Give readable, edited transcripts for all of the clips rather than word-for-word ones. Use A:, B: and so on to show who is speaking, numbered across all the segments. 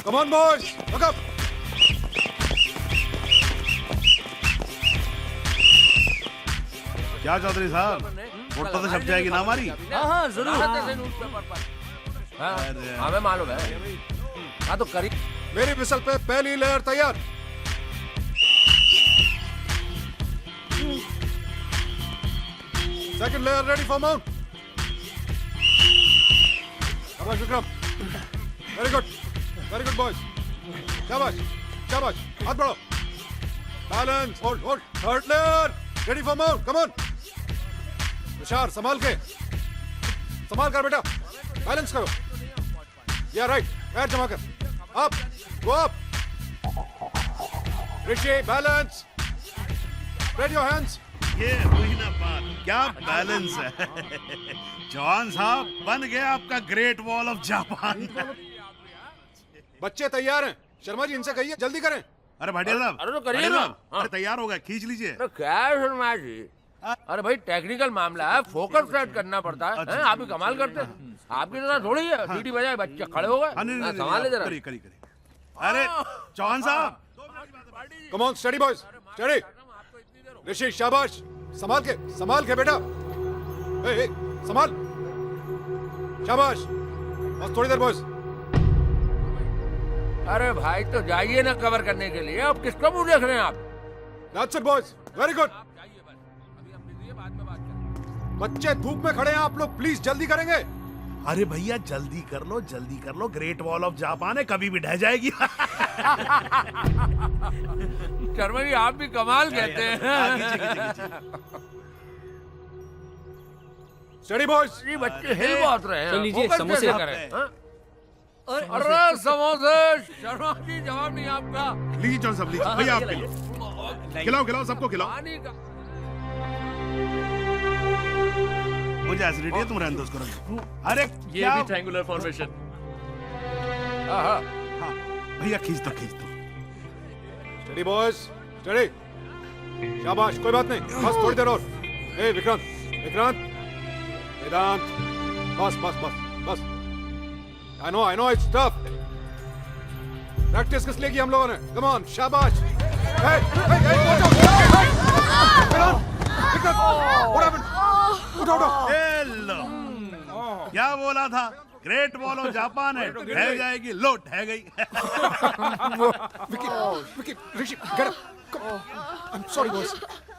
A: Come on, boys. Look up.
B: क्या चौधरी साहब, photo तो छप जाएगी ना हमारी?
C: हाँ जरूर। हमें मालूम है। हाँ तो करी।
A: मेरी विसल पे पहली लेयर तैयार। Second layer ready for mount. शाबाश Vikram. Very good. Very good boys. शाबाश, शाबाश। हाथ बढ़ाओ। Balance. Hold. Third layer ready for mount. Come on. Tushar संभाल कर बेटा। बैलेंस करो। Yeah right. पैर जमा कर। Up. Go up. Rishi, balance. Spread your hands.
B: ये हुई ना बात, क्या बैलेंस है। जवान साहब, बन गया आपका ग्रेट वॉल ऑफ जापान।
A: बच्चे तैयार हैं। शर्मा जी इनसे कहिए जल्दी करें।
B: अरे भाटिया साहब,
C: अरे तो करिए
B: भाटिया
C: ना।
B: साहब, अरे तैयार हो गया, खींच लीजिए।
C: अरे क्या है शर्मा जी? अरे भाई टेक्निकल मामला है, फोकस सेट करना पड़ता है। हैं? आप भी कमाल करते हैं। आपकी तरह थोड़ी है, सीटी बजाए बच्चे खड़े हो गए।
B: हाँ, नहीं,
C: संभाल ले जरा।
B: करिए। अरे जवान साहब,
A: come on study boys, study. Rishi शाबाश, संभाल के बेटा। ए, संभाल। शाबाश। बस थोड़ी देर बॉयज।
C: अरे भाई तो जाइए ना कवर करने के लिए। अब किसका मुंह देख रहे हैं आप?
A: That's it boys, very good. बच्चे धूप में खड़े हैं, आप लोग प्लीज जल्दी करेंगे।
B: अरे भैया जल्दी कर लो, ग्रेट वॉल ऑफ जापान है, कभी भी ढह जाएगी।
C: शर्मा जी आप भी कमाल कहते हैं।
A: Study boys.
C: जी बच्चे हिल बहुत रहे हैं।
D: चल लीजिए,
C: फोकस
D: समोसे
C: कैसे करें? हाँ? अरे समोसे। शर्मा जी जवाब नहीं आपका।
B: लीजिए जवान साहब, लीजिए भैया, आप खिलाओ, सबको खिलाओ।
C: पानी का
B: मुझे एसिडिटी है, तुम रहने दो उसको। अरे
D: ये
B: क्या?
D: भी ट्रायंगुलर फॉर्मेशन।
C: हाँ।
B: हाँ, भैया खींच दो।
A: Study boys, study. शाबाश, कोई बात नहीं, बस थोड़ी देर और। ए विक्रांत, वेदांत, बस। I know it's tough. Practice किस लिए की हम लोगों ने? Come on, शाबाश। Hey, watch out! Vikrant, what happened? उठो।
B: लो, क्या बोला था? ग्रेट वॉल ऑफ जापान है, ढह जाएगी। लो ढह गई।
A: विकी, ऋषि, get up. I'm sorry boys.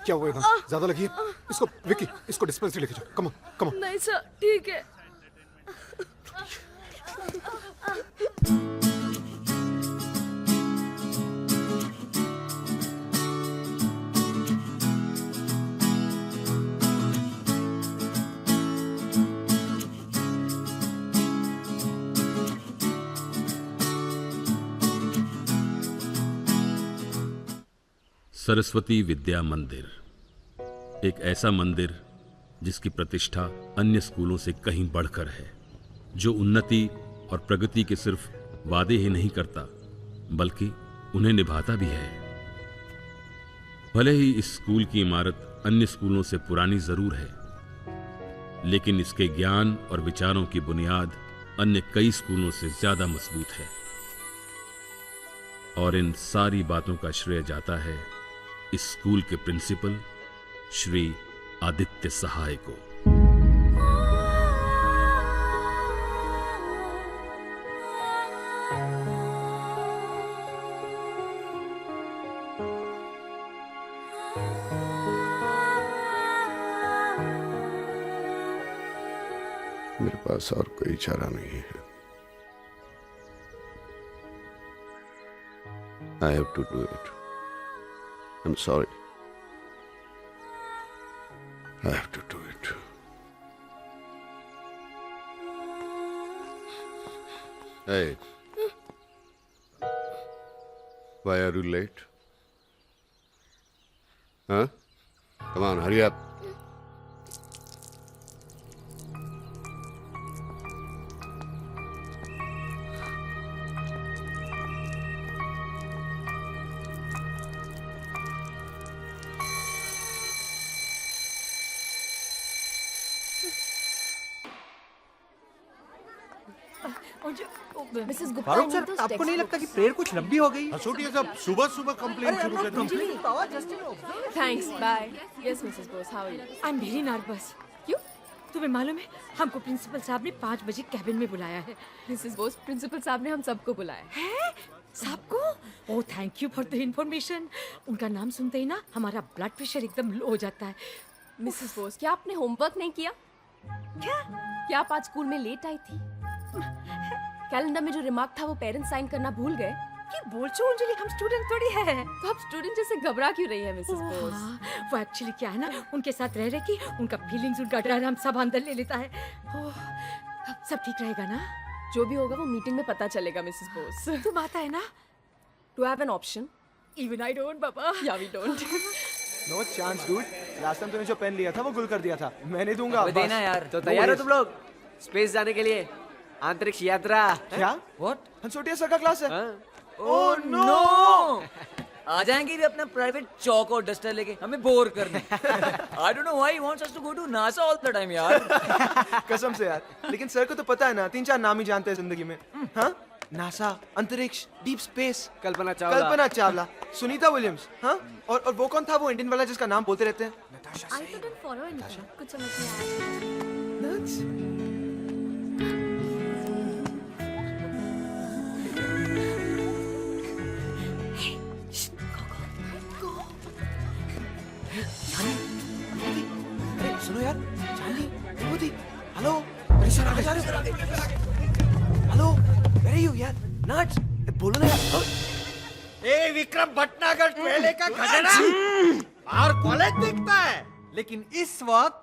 A: क्या हुआ था? ज्यादा लगी है? इसको डिस्पेंसरी लेके जाओ। Come on.
E: नहीं सर, ठीक है।
F: सरस्वती विद्या मंदिर, एक ऐसा मंदिर जिसकी प्रतिष्ठा अन्य स्कूलों से कहीं बढ़कर है, जो उन्नति और प्रगति के सिर्फ वादे ही नहीं करता बल्कि उन्हें निभाता भी है। भले ही इस स्कूल की इमारत अन्य स्कूलों से पुरानी जरूर है, लेकिन इसके ज्ञान और विचारों की बुनियाद अन्य कई स्कूलों से ज्यादा मजबूत है। और इन सारी बातों का श्रेय जाता है इस स्कूल के प्रिंसिपल श्री आदित्य सहाय को।
G: मेरे पास और कोई चारा नहीं है। I have to do it. I'm sorry. I have to do it. Hey. Why are you late? Huh? Come on, hurry up.
D: Mrs Gupta,
E: Farooq sir, आपको नहीं लगता कि प्रेयर कुछ लंबी हो गई?
A: हसूटिया साहब सुबह सुबह कंप्लेंट शुरू कर दी।
D: Thanks, bye. Yes Mrs Bose, how are you?
H: I am very nervous.
D: क्यों?
H: तुम्हें मालूम है हमको प्रिंसिपल साहब ने 5 बजे कैबिन में बुलाया है।
D: मिसेस बोस, प्रिंसिपल साहब ने हम सबको बुलाया है।
H: है सबको? Oh thank you for the information. उनका नाम सुनते ही ना हमारा ब्लड प्रेशर एकदम लो हो जाता है।
D: मिसेस बोस, क्या आपने होमवर्क नहीं किया? क्या आप आज स्कूल में लेट आई थी? कैलेंडर में जो रिमार्क था वो पेरेंट्स साइन करना भूल गए?
H: ये बोल चो अंजलि, हम स्टूडेंट थोड़ी है।
D: तो आप स्टूडेंट जैसे घबरा क्यों रही है मिसेस बोस?
H: हाँ, वो एक्चुअली क्या है ना, उनके साथ रह की उनका फीलिंग्स, उनका डर हम सब अंदर ले लेता है। ओह, सब ठीक रहेगा ना?
D: जो भी होगा वो मीटिंग में पता चलेगा मिसेस बोस।
H: तुम आता है ना?
D: Do have an option?
H: Even I don't बाबा।
D: या we don't.
E: No chance dude. Last time तूने जो पेन लिया था वो गुल कर दिया था। मैं नहीं दूंगा।
I: देना यार। तो तैयार हो तुम लोग स्पेस जाने के लिए? अंतरिक्ष यात्रा।
E: क्या?
I: व्हाट?
E: हंसोटिया सर का क्लास है।
I: Oh no! आ जाएंगे भी अपना प्राइवेट चौक और डस्टर लेके हमें बोर करने। I don't know why he wants us to go to NASA all the time यार।
E: कसम से यार। लेकिन सर को तो पता है ना, 3-4 नाम ही जानते हैं जिंदगी में। हाँ? नासा, अंतरिक्ष, deep space.
I: Kalpana
E: Chawla, Sunita Williams. हाँ? और वो कौन था वो इंडियन वाला जिसका नाम बोलते रहते हैं?
D: आई couldn't follow anything. कुछ समझ नहीं आया।
E: अरे सुनो यार, चांदी, विभूति, हेलो, अरे सर आगे जा रहे हो? हेलो, where are you यार? नट्स, बोलो ना यार।
J: ए विक्रम भटनागर पहले का खजाना और कॉलेज दिखता है, लेकिन इस वक्त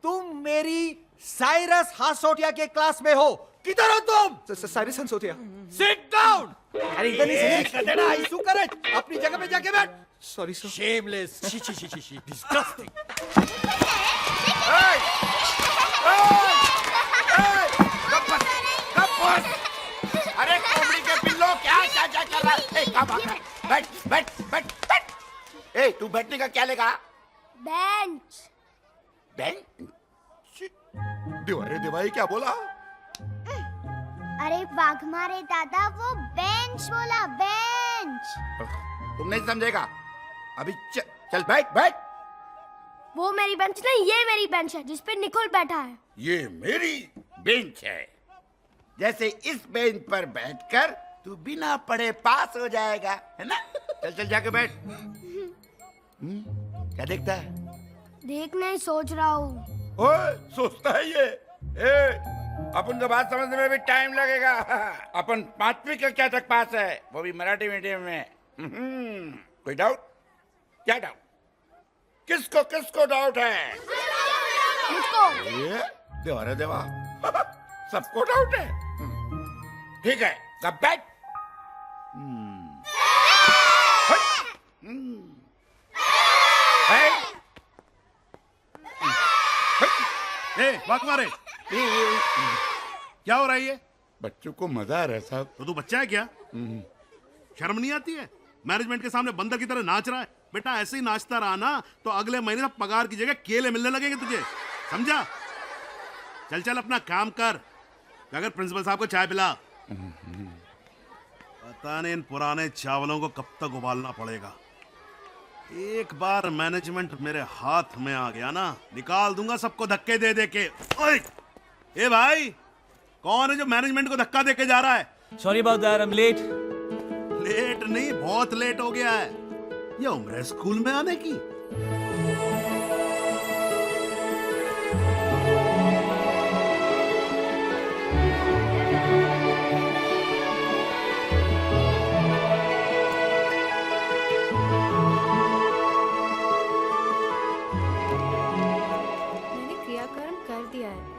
J: तुम मेरी साइरस हासोटिया के क्लास में हो। किधर हो तुम?
E: साइरस हंसोटिया।
J: Sit down.
E: अरे इधर नहीं
J: खजाना आइसू करे, अपनी जगह पे जाके बैठ।
E: Sorry sir.
J: Shameless, she disgusting. अरे कोमड़ी के पिल्लो, क्या कर रहा है? कब आ गया? बैठ। ए तू बैठने का क्या लेगा?
K: बेंच।
J: दिवाई क्या बोला?
K: अरे वाघमारे दादा, वो बेंच बोला, बेंच।
J: तुम नहीं समझेगा अभी। चल बैठ।
K: वो मेरी बेंच नहीं, ये मेरी बेंच है जिस पे निकोल बैठा है।
J: ये मेरी बेंच है। जैसे इस बेंच पर बैठकर तू बिना पढ़े पास हो जाएगा, है ना? चल जाके बैठ। क्या देखता है?
K: देख नहीं, सोच रहा हूँ।
J: ओए, सोचता है ये। अपन को बात समझने में भी टाइम लगेगा। अपन 5वीं कक्षा तक पास है, वो भी मराठी मीडियम में। कोई डाउट? क्या डाउट? किसको डाउट है?
K: मुझको।
J: ये देवा सबको डाउट है। ठीक है, अब बैठ।
B: वाकमारे, क्या हो रहा है ये?
J: बच्चों को मजा आ रहा है साहब।
B: तो तू बच्चा है क्या? शर्म नहीं आती है? मैनेजमेंट के सामने बंदर की तरह नाच रहा है। बेटा ऐसे ही नाचता रहा ना तो अगले महीने पगार की जगह केले मिलने लगेंगे तुझे, समझा? चल अपना काम कर। अगर प्रिंसिपल साहब को चाय पिला। पता नहीं इन पुराने चावलों को कब तक उबालना पड़ेगा। एक बार मैनेजमेंट मेरे हाथ में आ गया ना, निकाल दूंगा सबको धक्के दे के। ओए! ए भाई, कौन है जो मैनेजमेंट को धक्का देके जा रहा है?
I: Sorry about that, I am late.
B: Late नहीं, बहुत लेट हो गया है। ये उम्र है स्कूल में आने की।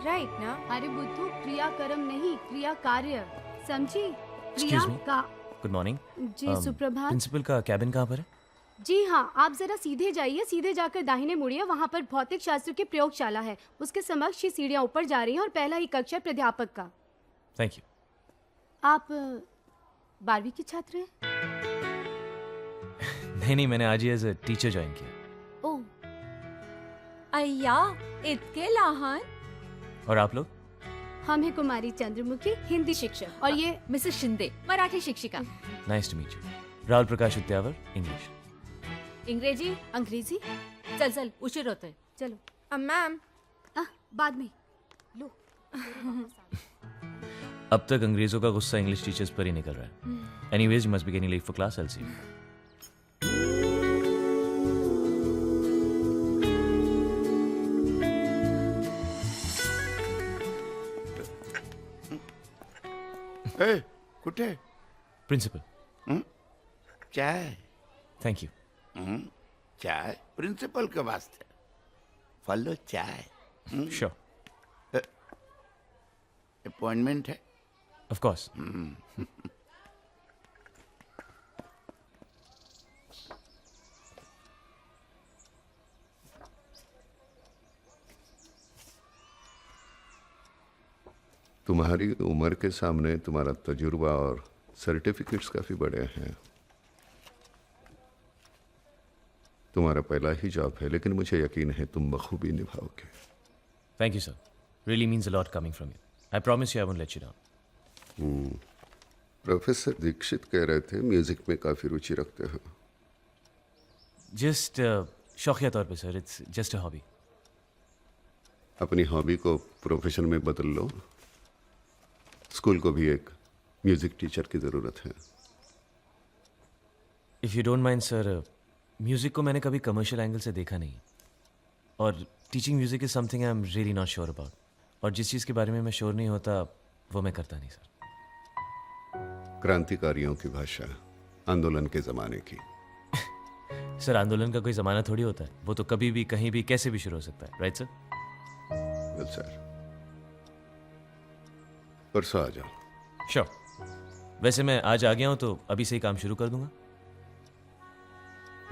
K: राइट ना?
L: अरे बुद्धू, क्रियाकर्म नहीं, क्रिया कार्य, समझी?
I: Excuse me. गुड मॉर्निंग
L: जी सुप्रभात।
I: प्रिंसिपल का कैबिन कहाँ पर है?
L: जी हाँ, आप जरा सीधे जाइए, सीधे जाकर दाहिने मुड़िए, वहाँ पर भौतिक शास्त्र की प्रयोगशाला है। उसके समक्ष ही सीढ़ियाँ ऊपर जा रही हैं और पहला ही कक्षा प्राध्यापक का।
I: Thank you.
L: आप 12वीं की छात्र हैं?
I: नहीं, मैंने आज ही एज अ टीचर ज्वाइन किया।
L: ओह, अय्या, इतके लहान।
I: और आप लोग?
L: हम हैं कुमारी चंद्रमुखी, हिंदी शिक्षक, और ये
H: मिसेस शिंदे,
L: मराठी शिक्षिका।
E: Nice to meet you. Rahul Prakash Udyavar, English.
H: इंग्रेजी
L: अंग्रेजी।
H: चल चल उशीर होतोय।
L: चलो मैम बाद में लो।
E: अब तक अंग्रेजों का गुस्सा इंग्लिश टीचर्स पर ही निकल रहा है। Anyways you must be getting late for class, I will see you.
J: ए, कुठे
E: प्रिंसिपल।
J: चाय?
E: Thank you.
J: चाय प्रिंसिपल के वास्ते। फॉलो चाय।
E: श्योर।
J: अपॉइंटमेंट है?
E: Of course.
G: तुम्हारी उम्र के सामने तुम्हारा तजुर्बा और सर्टिफिकेट्स काफ़ी बड़े हैं। तुम्हारा पहला ही जॉब है, लेकिन मुझे यकीन है तुम बखूबी निभाओगे।
E: Thank you sir, really means a lot coming from you. I promise you I won't let you down.
G: Professor Dikshit कह रहे थे म्यूजिक में काफ़ी रुचि रखते हो।
E: जस्ट शौकिया तौर पे sir, it's just a hobby.
G: अपनी हॉबी को प्रोफेशन में बदल लो। स्कूल को भी एक म्यूजिक टीचर की ज़रूरत है।
E: If you don't mind sir, music को मैंने कभी कमर्शियल एंगल से देखा नहीं, और teaching music is something I am really not sure about. और जिस चीज़ के बारे में मैं श्योर नहीं होता वो मैं करता नहीं सर।
G: क्रांतिकारियों की भाषा, आंदोलन के ज़माने की।
E: सर आंदोलन का कोई ज़माना थोड़ी होता है, वो तो कभी भी कहीं भी कैसे भी शुरू हो सकता है, राइट सर?
G: वेल सर, परसों आ जाओ।
E: श्योर। वैसे मैं आज आ गया हूँ तो अभी से ही काम शुरू कर दूंगा।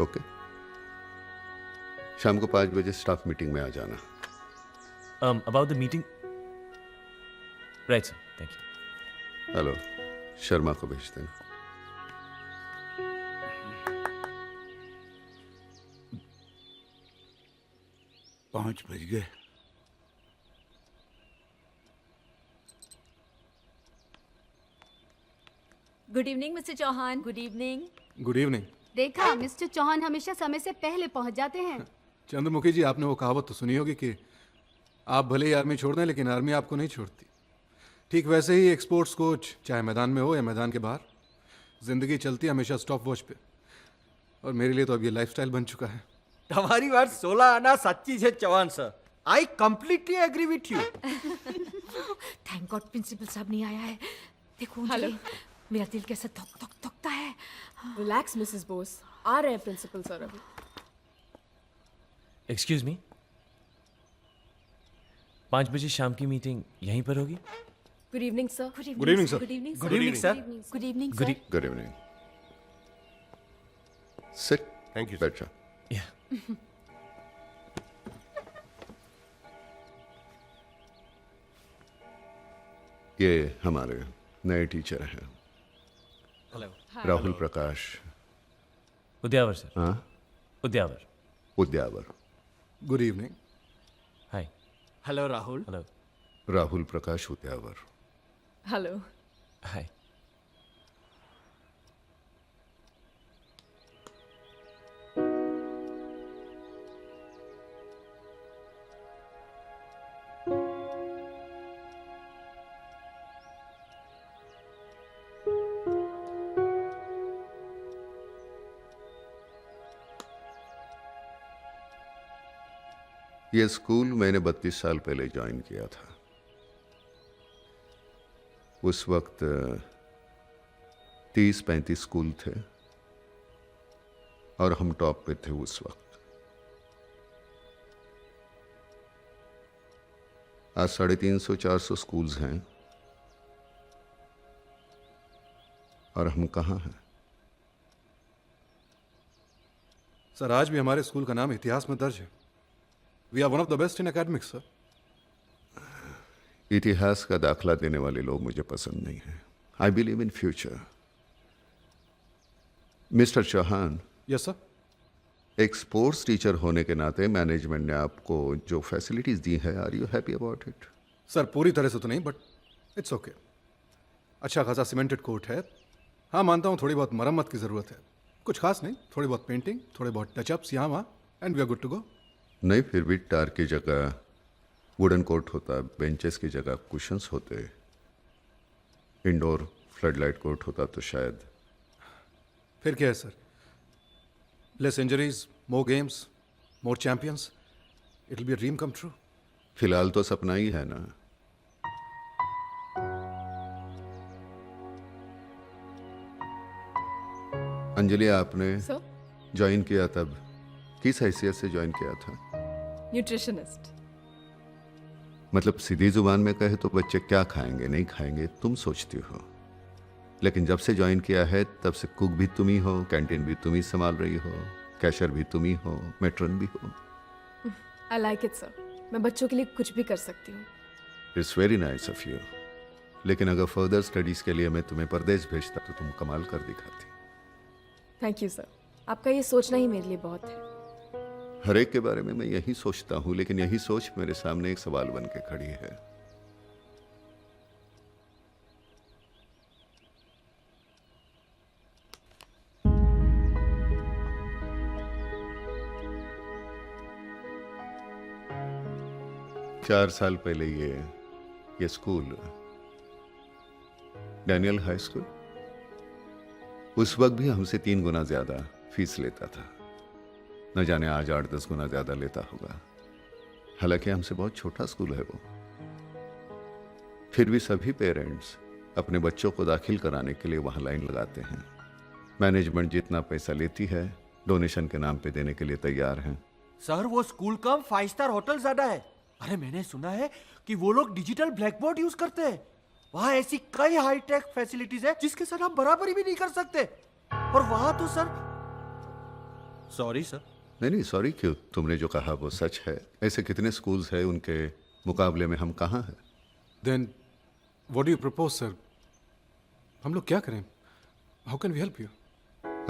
G: ओके। शाम को 5 बजे स्टाफ मीटिंग में आ जाना।
E: About the meeting, right sir, thank you.
G: Hello, Sharma को भेज देना।
J: पाँच बज गए।
H: Good evening mister Chauhan. Good evening.
A: Good evening.
L: देखा, मिस्टर चौहान हमेशा समय से पहले पहुंच जाते हैं।
A: चंद्रमुखी जी, आपने वो कहावत तो सुनी होगी कि आप भले ही आर्मी छोड़ दें लेकिन आर्मी आपको नहीं छोड़ती। ठीक वैसे ही एक स्पोर्ट्स कोच, चाहे मैदान में हो या मैदान के बाहर, जिंदगी चलती है हमेशा स्टॉप वॉच पे। और मेरे लिए तो अब ये लाइफस्टाइल बन चुका है।
M: તમારી વાત 16 આના સાચી છે Chauhan sir. I completely agree with you.
H: Thank God principal साहब नहीं आया है। देखो हेलो, मेरा दिल कैसा धक धक धकता है।
D: रिलैक्स मिसेस बोस, आ रहे हैं प्रिंसिपल सर अभी।
E: एक्सक्यूज मी, 5 बजे शाम की मीटिंग यहीं पर होगी?
D: Good evening sir.
A: Good evening sir.
H: Good evening
M: good evening sir.
H: Good evening
E: good
H: sir.
G: Good evening. Sit.
M: Thank you.
G: बैठ जाओ। ये हमारे नए टीचर हैं,
M: हेलो।
G: राहुल प्रकाश।
E: उद्यावर सर।
G: हाँ,
E: Udyavar.
G: Udyavar.
A: Good evening.
E: Hi.
M: Hello Rahul.
E: Hello.
G: Rahul Prakash Udyavar.
D: Hello.
E: Hi.
G: ये स्कूल मैंने 32 साल पहले ज्वाइन किया था। उस वक्त 30-35 स्कूल थे और हम टॉप पे थे उस वक्त। आज 350-400 स्कूल्स हैं और हम कहाँ हैं?
A: सर, आज भी हमारे स्कूल का नाम इतिहास में दर्ज है। We are one of the best in academics sir.
G: इतिहास का दाखला देने वाले लोग मुझे पसंद नहीं हैं। I believe in future. Mister Chauhan.
A: Yes sir.
G: एक स्पोर्ट्स टीचर होने के नाते मैनेजमेंट ने आपको जो फैसिलिटीज दी है, are you happy about it?
A: Sir पूरी तरह से तो नहीं, बट इट्स ओके। अच्छा खासा सीमेंटेड कोर्ट है। हाँ मानता हूँ थोड़ी बहुत मरम्मत की ज़रूरत है, कुछ खास नहीं, थोड़ी बहुत पेंटिंग, थोड़े बहुत टचअप्स यहाँ वहाँ, and we are good to go.
G: नहीं, फिर भी टार की जगह वुडन कोर्ट होता, बेंचेस की जगह कुशंस होते, इंडोर फ्लडलाइट कोर्ट होता तो शायद।
A: फिर क्या है sir, less injuries, more games, more champions, it will be a dream come true.
G: फिलहाल तो सपना ही है ना। अंजलि, आपने
D: सर,
G: ज्वाइन किया तब किस हैसियत से ज्वाइन किया था?
D: न्यूट्रिशनिस्ट।
G: मतलब सीधी जुबान में कहे तो बच्चे क्या खाएंगे नहीं खाएंगे तुम सोचती हो, लेकिन जब से ज्वाइन किया है तब से कुक भी तुम ही हो, कैंटीन भी तुम ही संभाल रही हो, कैशियर भी तुम ही हो, मेट्रन भी हो।
D: आई लाइक इट सर, मैं बच्चों के लिए कुछ भी कर सकती हूँ।
G: It's very nice of you. लेकिन अगर फर्दर स्टडीज के लिए मैं तुम्हें परदेश भेजता तो तुम कमाल कर दिखाती।
D: थैंक यू सर, आपका ये सोचना ही मेरे लिए बहुत है।
G: हर एक के बारे में मैं यही सोचता हूँ, लेकिन यही सोच मेरे सामने एक सवाल बन के खड़ी है। चार साल पहले ये स्कूल, डैनियल हाई स्कूल, उस वक्त भी हमसे 3 गुना ज्यादा फीस लेता था। न जाने आज 8-10 गुना ज्यादा लेता होगा। हालांकि हमसे बहुत छोटा स्कूल है वो। फिर भी सभी पेरेंट्स अपने बच्चों को दाखिल कराने के लिए वहां लाइन लगाते हैं। मैनेजमेंट जितना पैसा लेती है डोनेशन के नाम पे देने के लिए तैयार हैं।
M: सर वो स्कूल कम 5 स्टार होटल ज्यादा है। अरे मैंने सुना है कि वो लोग डिजिटल ब्लैक बोर्ड यूज करते हैं। वहाँ ऐसी कई हाईटेक फैसिलिटीज है जिसके साथ हम बराबरी भी नहीं कर सकते। और वहां तो सर, सॉरी सर।
G: नहीं सॉरी क्यों, तुमने जो कहा वो सच है। ऐसे कितने स्कूल्स हैं, उनके मुकाबले में हम कहाँ हैं।
A: Then what do you propose sir? हम लोग क्या करें? How can we help you?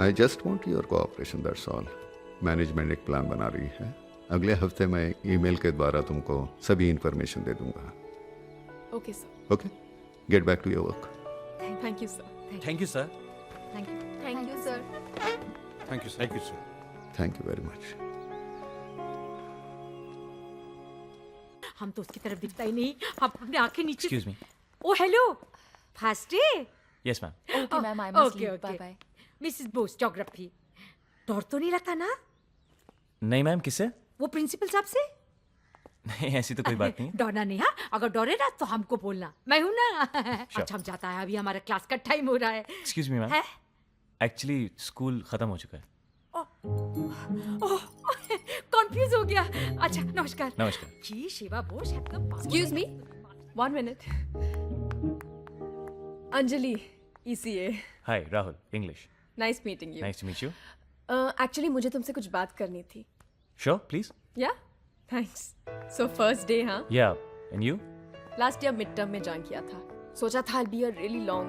G: I just want your cooperation, that's all. Management एक प्लान बना रही है। अगले हफ्ते मैं ईमेल के द्वारा तुमको सभी इंफॉर्मेशन दे दूंगा।
D: Okay sir.
G: Okay, get back to your work.
D: Thank you sir.
M: Thank you sir.
D: Thank you. Thank you sir.
A: Thank you sir.
M: Thank you sir.
G: Thank you very much.
H: हम तो उसकी तरफ दिखता ही नहीं, हम अपने आंखें नीचे।
E: Excuse me.
H: Oh hello, first day.
E: Yes ma'am.
D: Okay ma'am, I must leave,
H: okay
D: bye bye.
H: Mrs Bose, geography. डर तो नहीं लगता ना
E: नहीं मैम, किससे?
H: वो प्रिंसिपल साहब से?
E: नहीं ऐसी तो कोई बात नहीं।
H: डरना नहीं। हाँ, अगर डरे ना तो हमको बोलना, मैं हूं ना। अच्छा हम जाता है, अभी हमारा क्लास का टाइम हो रहा है।
E: एक्सक्यूज मी मैम,
H: है?
E: एक्चुअली स्कूल खत्म हो चुका है।
H: कंफ्यूज हो गया। अच्छा नमस्कार।
E: नमस्कार।
H: जी शिवा बोस एकदम।
D: Excuse me, 1 minute. Anjali, ECA।
E: Hi Rahul, English.
D: Nice meeting you.
E: Nice to meet you.
D: Actually मुझे तुमसे कुछ बात करनी थी।
E: Sure please.
D: Yeah thanks. So first day, हाँ?
E: Yeah, and you?
D: Last year mid term में ज्वाइन किया था। सोचा था I'll be a really long,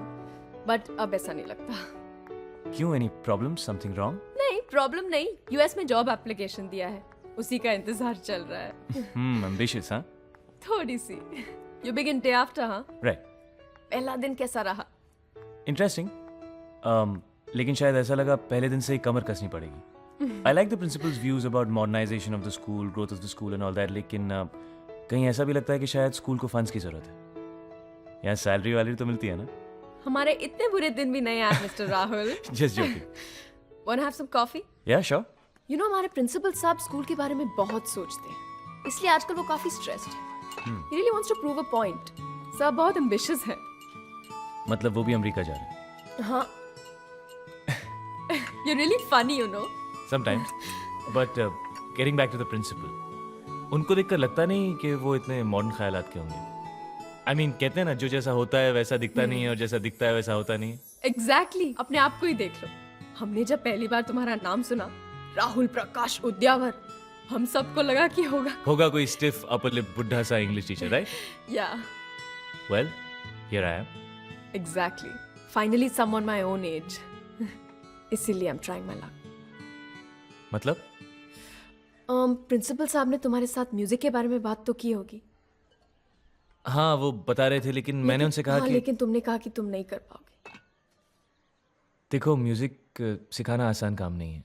D: but अब ऐसा नहीं लगता।
E: क्यों, एनी प्रॉब्लम, समथिंग रॉन्ग?
D: नहीं, प्रॉब्लम नहीं। US में जॉब एप्लीकेशन दिया है, उसी का इंतजार चल रहा है।
E: एम्बिशियस हाँ?
D: थोड़ी सी। You begin day after, हाँ?
E: राइट।
D: पहला दिन कैसा रहा?
E: इंटरेस्टिंग। लेकिन शायद ऐसा लगा पहले दिन से ही कमर कसनी पड़ेगी। I like the principal's views about modernization of the school, growth of the school and all that, लेकिन कहीं ऐसा भी लगता है कि शायद स्कूल को फंड्स की जरूरत है। यहाँ सैलरी वाली तो मिलती है ना?
D: हमारे इतने बुरे दिन भी नहीं आए mister Rahul.
E: Just joking.
D: Wanna have some coffee?
E: Yeah, sure.
D: You know, हमारे प्रिंसिपल साहब स्कूल के बारे में बहुत सोचते हैं, इसलिए आजकल वो काफी स्ट्रेस्ड है। He really wants to prove a point. सब बहुत ambitious है।
E: मतलब वो भी अमेरिका जा रहे हैं?
D: हाँ। You're really funny, you know.
E: Sometimes. But getting back to the principal, उनको देखकर लगता नहीं कि वो इतने मॉडर्न ख्यालात के होंगे। I mean, कहते हैं ना, जो जैसा होता है वैसा दिखता नहीं है और जैसा दिखता है वैसा होता नहीं है।
D: Exactly. अपने आप को ही देख लो। हमने जब पहली बार तुम्हारा नाम सुना, राहुल प्रकाश उद्यावर, हम सबको लगा कि होगा
E: कोई स्टिफ अपर लिप बुढ़ा सा English teacher, right?
D: Yeah.
E: Well, here I am.
D: Exactly. Finally, someone my own age. इसीलिए I'm trying my luck.
E: मतलब?
D: प्रिंसिपल साहब ने तुम्हारे साथ म्यूजिक के बारे में बात तो की होगी।
E: हाँ वो बता रहे थे, लेकिन मैंने उनसे कहा
D: हाँ,
E: कि
D: लेकिन तुमने कहा कि तुम नहीं कर पाओगे।
E: देखो म्यूजिक सिखाना आसान काम नहीं है।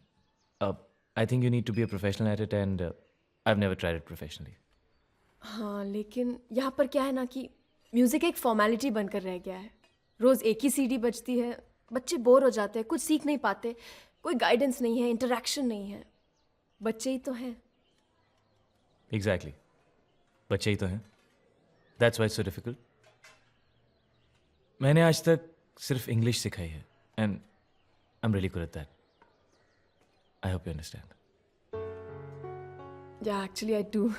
E: अब I think you need to be a professional at it and I have never tried it professionally.
D: हाँ, लेकिन यहाँ पर क्या है ना कि म्यूज़िक एक फॉर्मेलिटी बनकर रह गया है। रोज़ एक ही सीडी बजती है, बच्चे बोर हो जाते हैं, कुछ सीख नहीं पाते, कोई गाइडेंस नहीं है, इंटरेक्शन नहीं है। बच्चे ही तो हैं।
E: एग्जैक्टली, बच्चे ही तो हैं। That's why it's so difficult. मैंने आज तक सिर्फ इंग्लिश सिखाई है and I am really good at that. I hope you understand.
D: या एक्चुअली आई डू।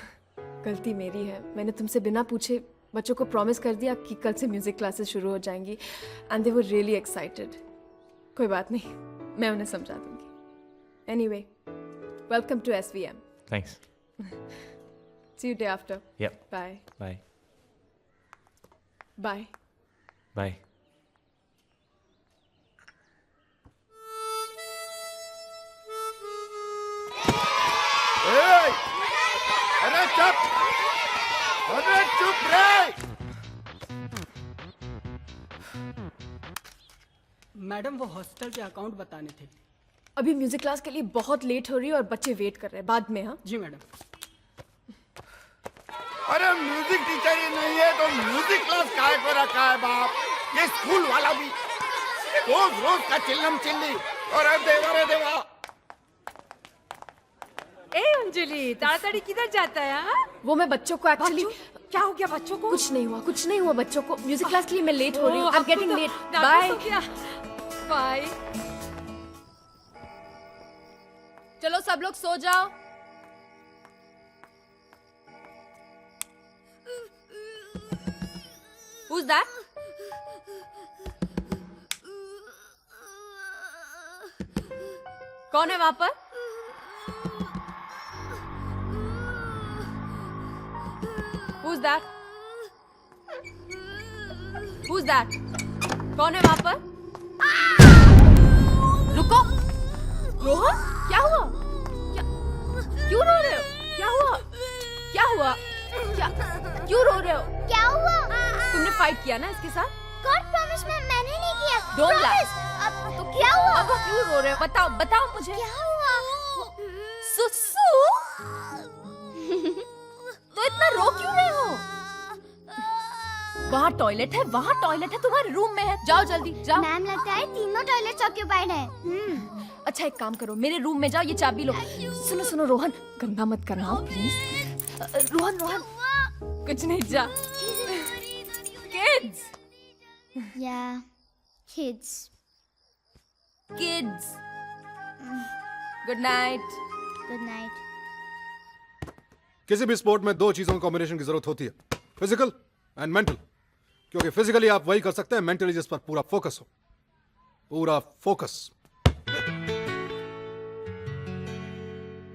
D: गलती मेरी है, मैंने तुमसे बिना पूछे बच्चों को प्रॉमिस कर दिया कि कल से म्यूज़िक क्लासेस शुरू हो जाएंगी and they were really excited. कोई बात नहीं, मैं उन्हें समझा दूंगी। Anyway, welcome to SVM।
E: Thanks.
D: See you day after.
E: Yep.
D: Bye
E: bye
D: bye.
E: Bye.
J: अरे चुप, अरे चुप रे।
N: मैडम वो हॉस्टल के अकाउंट बताने थे।
D: अभी म्यूज़िक क्लास के लिए बहुत लेट हो रही है और बच्चे वेट कर रहे हैं। बाद में। हाँ
N: जी मैडम।
J: अरे म्यूजिक टीचर ही नहीं है तो म्यूजिक क्लास काहे को रखा है बाप? ये स्कूल वाला भी रोज रोज का चिल्लम चिल्ली। और रे देवा।
H: ए अंजलि, ताड़ाताड़ी किधर जाता है? हाँ?
D: वो मैं बच्चों को एक्चुअली।
H: क्या हो गया बच्चों को?
D: कुछ नहीं हुआ बच्चों को। म्यूज़िक क्लास के लिए मैं लेट हो रही हूँ। I am getting late.
H: Bye bye.
D: चलो सब लोग सो जाओ। Who's that? कौन है वहां पर? Who's that? Who's that? कौन है वहां पर? रुको। रोहन, क्या हुआ? क्यों रो रहे हो? क्या हुआ? क्या हुआ? क्यों रो रहे हो?
K: क्या हुआ?
D: तुमने फाइट किया ना इसके साथ?
K: गॉड प्रॉमिस मैंने नहीं किया।
D: Don't lie.
K: अब तो क्या हुआ?
D: अब क्यों रो रहे हो? बताओ मुझे।
K: क्या हुआ?
D: सुसु? तो इतना रो क्यों रहे हो? वहाँ टॉयलेट है तुम्हारे रूम में है। जाओ जल्दी जाओ।
K: मैम लगता है तीनों टॉयलेट्स ऑक्यूपाइड है।
D: अच्छा एक काम करो, मेरे रूम में जाओ, ये चाबी लो। सुनो रोहन, गंदा मत करना प्लीज। रोहन कुछ नहीं, जा। Kids.
K: Yeah, kids.
D: Good night.
K: Good night.
A: किसी भी स्पोर्ट में दो चीजों की कॉम्बिनेशन की जरूरत होती है, फिजिकल एंड मेंटल। क्योंकि फिजिकली आप वही कर सकते हैं, मेंटली जिस पर पूरा फोकस हो। पूरा फोकस।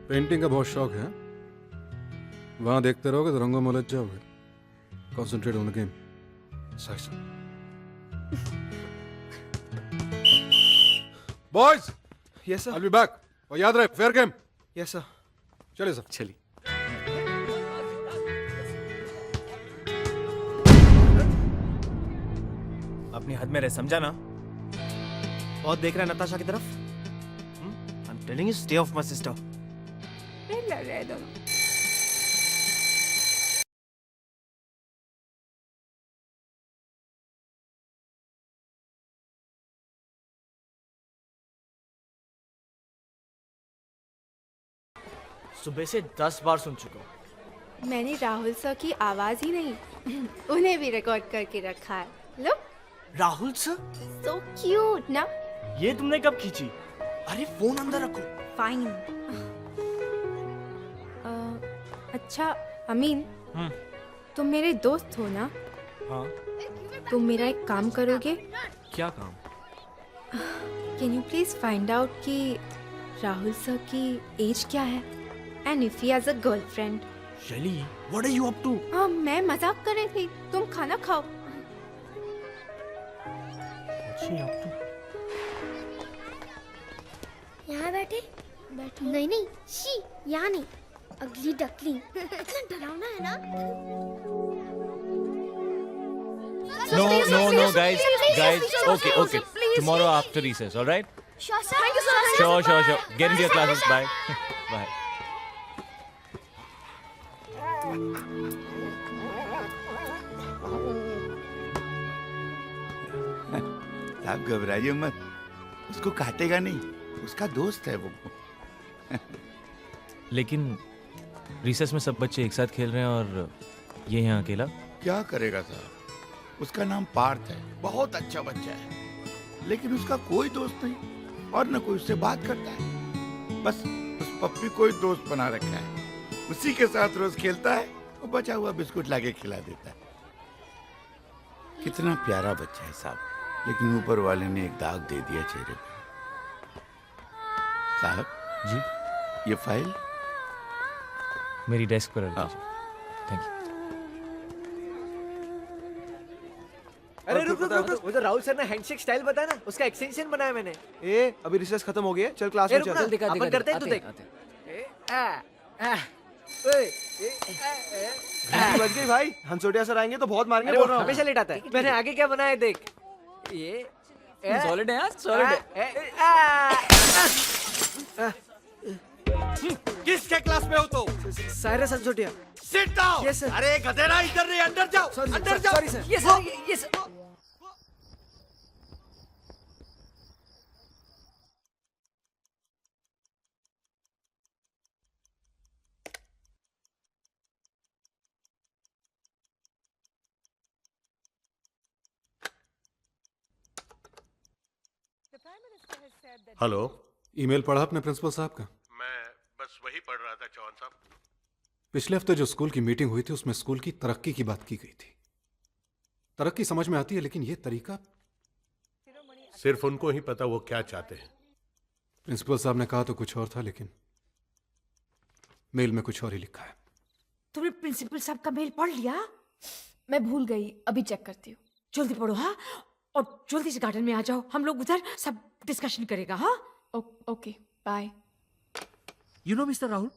A: पेंटिंग का बहुत शौक है? वहां देखते रहोगे तो रंगों में उलझ जाओगे। Concentrate on the game. सही। Boys,
M: yes sir.
A: I will be back. और याद रहे, फेयर गेम।
M: Yes sir.
A: चलिए सर।
M: चलिए। अपनी हद में रह, समझा ना? बहुत देख रहा है नताशा की तरफ। I am telling you, stay of my sister. सुबह से 10 बार सुन चुका हूँ।
L: मैंने राहुल सर की आवाज ही नहीं उन्हें भी रिकॉर्ड करके रखा है। लो।
M: राहुल सर?
L: So cute ना?
M: ये तुमने कब खींची? अरे फोन अंदर रखो।
L: फाइन। अच्छा अमीन, तुम मेरे दोस्त हो ना?
M: हाँ।
L: तुम मेरा एक काम करोगे?
M: क्या काम?
L: Can you please find out कि राहुल सर की एज क्या है and if he has a girlfriend.
M: Shaili, what are you up to?
L: हाँ, मैं मजाक कर रही थी, तुम खाना खाओ।
K: यहाँ बैठे? नहीं, शी, यहाँ नहीं। अगली डकली। इतना डरावना है ना?
E: No,
K: please,
E: no,
K: please,
E: no, guys,
K: please,
E: guys.
K: please,
E: Okay,
K: please,
E: okay.
K: please,
E: Tomorrow
K: please.
E: after recess, all right?
K: Sure, sir. Thank you, sir.
E: Sure, sure, sure.
K: Bye.
E: Get into your
K: Bye,
E: classes.
K: sir.
E: Bye. Bye.
J: आप घबराइए मत, उसको काटेगा नहीं, उसका दोस्त है वो।
E: लेकिन रिसेस में सब बच्चे एक साथ खेल रहे हैं और ये यहाँ अकेला।
J: क्या करेगा साहब, उसका नाम पार्थ है, बहुत अच्छा बच्चा है, लेकिन उसका कोई दोस्त नहीं और न कोई उससे बात करता है। बस उस पप्पी को ही दोस्त बना रखा है, उसी के साथ रोज खेलता है और बचा हुआ बिस्कुट लाके खिला देता है। कितना प्यारा बच्चा है साहब, लेकिन ऊपर वाले ने एक दाग दे दिया चेहरे पे। साहब
E: जी,
J: ये फाइल
E: मेरी डेस्क पर रख दीजिए। Thank you.
M: अरे रुक रुक रुक, वो जो राहुल सर ने हैंडशेक स्टाइल बताया ना, उसका एक्सटेंशन बनाया मैंने। ए अभी रिसर्च खत्म हो गया, चल क्लास में चल। अपन करते हैं, तू देख। बच गई भाई, हंसोटिया सर आएंगे तो बहुत मारेंगे। बोल रहा हूं, हमेशा लेट आता है। मैंने आगे क्या बनाया देख, ये
I: सॉलिड है यार, सॉलिड है।
M: किसके क्लास में हो तो? Cyrus Hansotia. Sit down. Yes sir. अरे गधेड़ा, इधर नहीं, अंदर जाओ, अंदर जाओ। Sorry sir. Yes sir, yes sir.
A: Hello, email पढ़ा आपने प्रिंसिपल साहब का?
B: मैं बस वही पढ़ रहा था चौहान साहब।
A: पिछले हफ्ते जो स्कूल की मीटिंग हुई थी उसमें स्कूल की तरक्की की बात की गई थी। तरक्की समझ में आती है, लेकिन ये तरीका
B: सिर्फ उनको ही पता वो क्या चाहते हैं।
A: प्रिंसिपल साहब ने कहा तो कुछ और था, लेकिन मेल में कुछ और ही लिखा है।
H: तुमने प्रिंसिपल साहब का मेल पढ़ लिया?
D: मैं भूल गई, अभी चेक करती हूँ।
H: जल्दी पढ़ो हाँ, और जल्दी से गार्डन में आ जाओ, हम लोग उधर सब डिस्कशन करेगा। हाँ
D: okay, bye.
M: You know mister Rahul,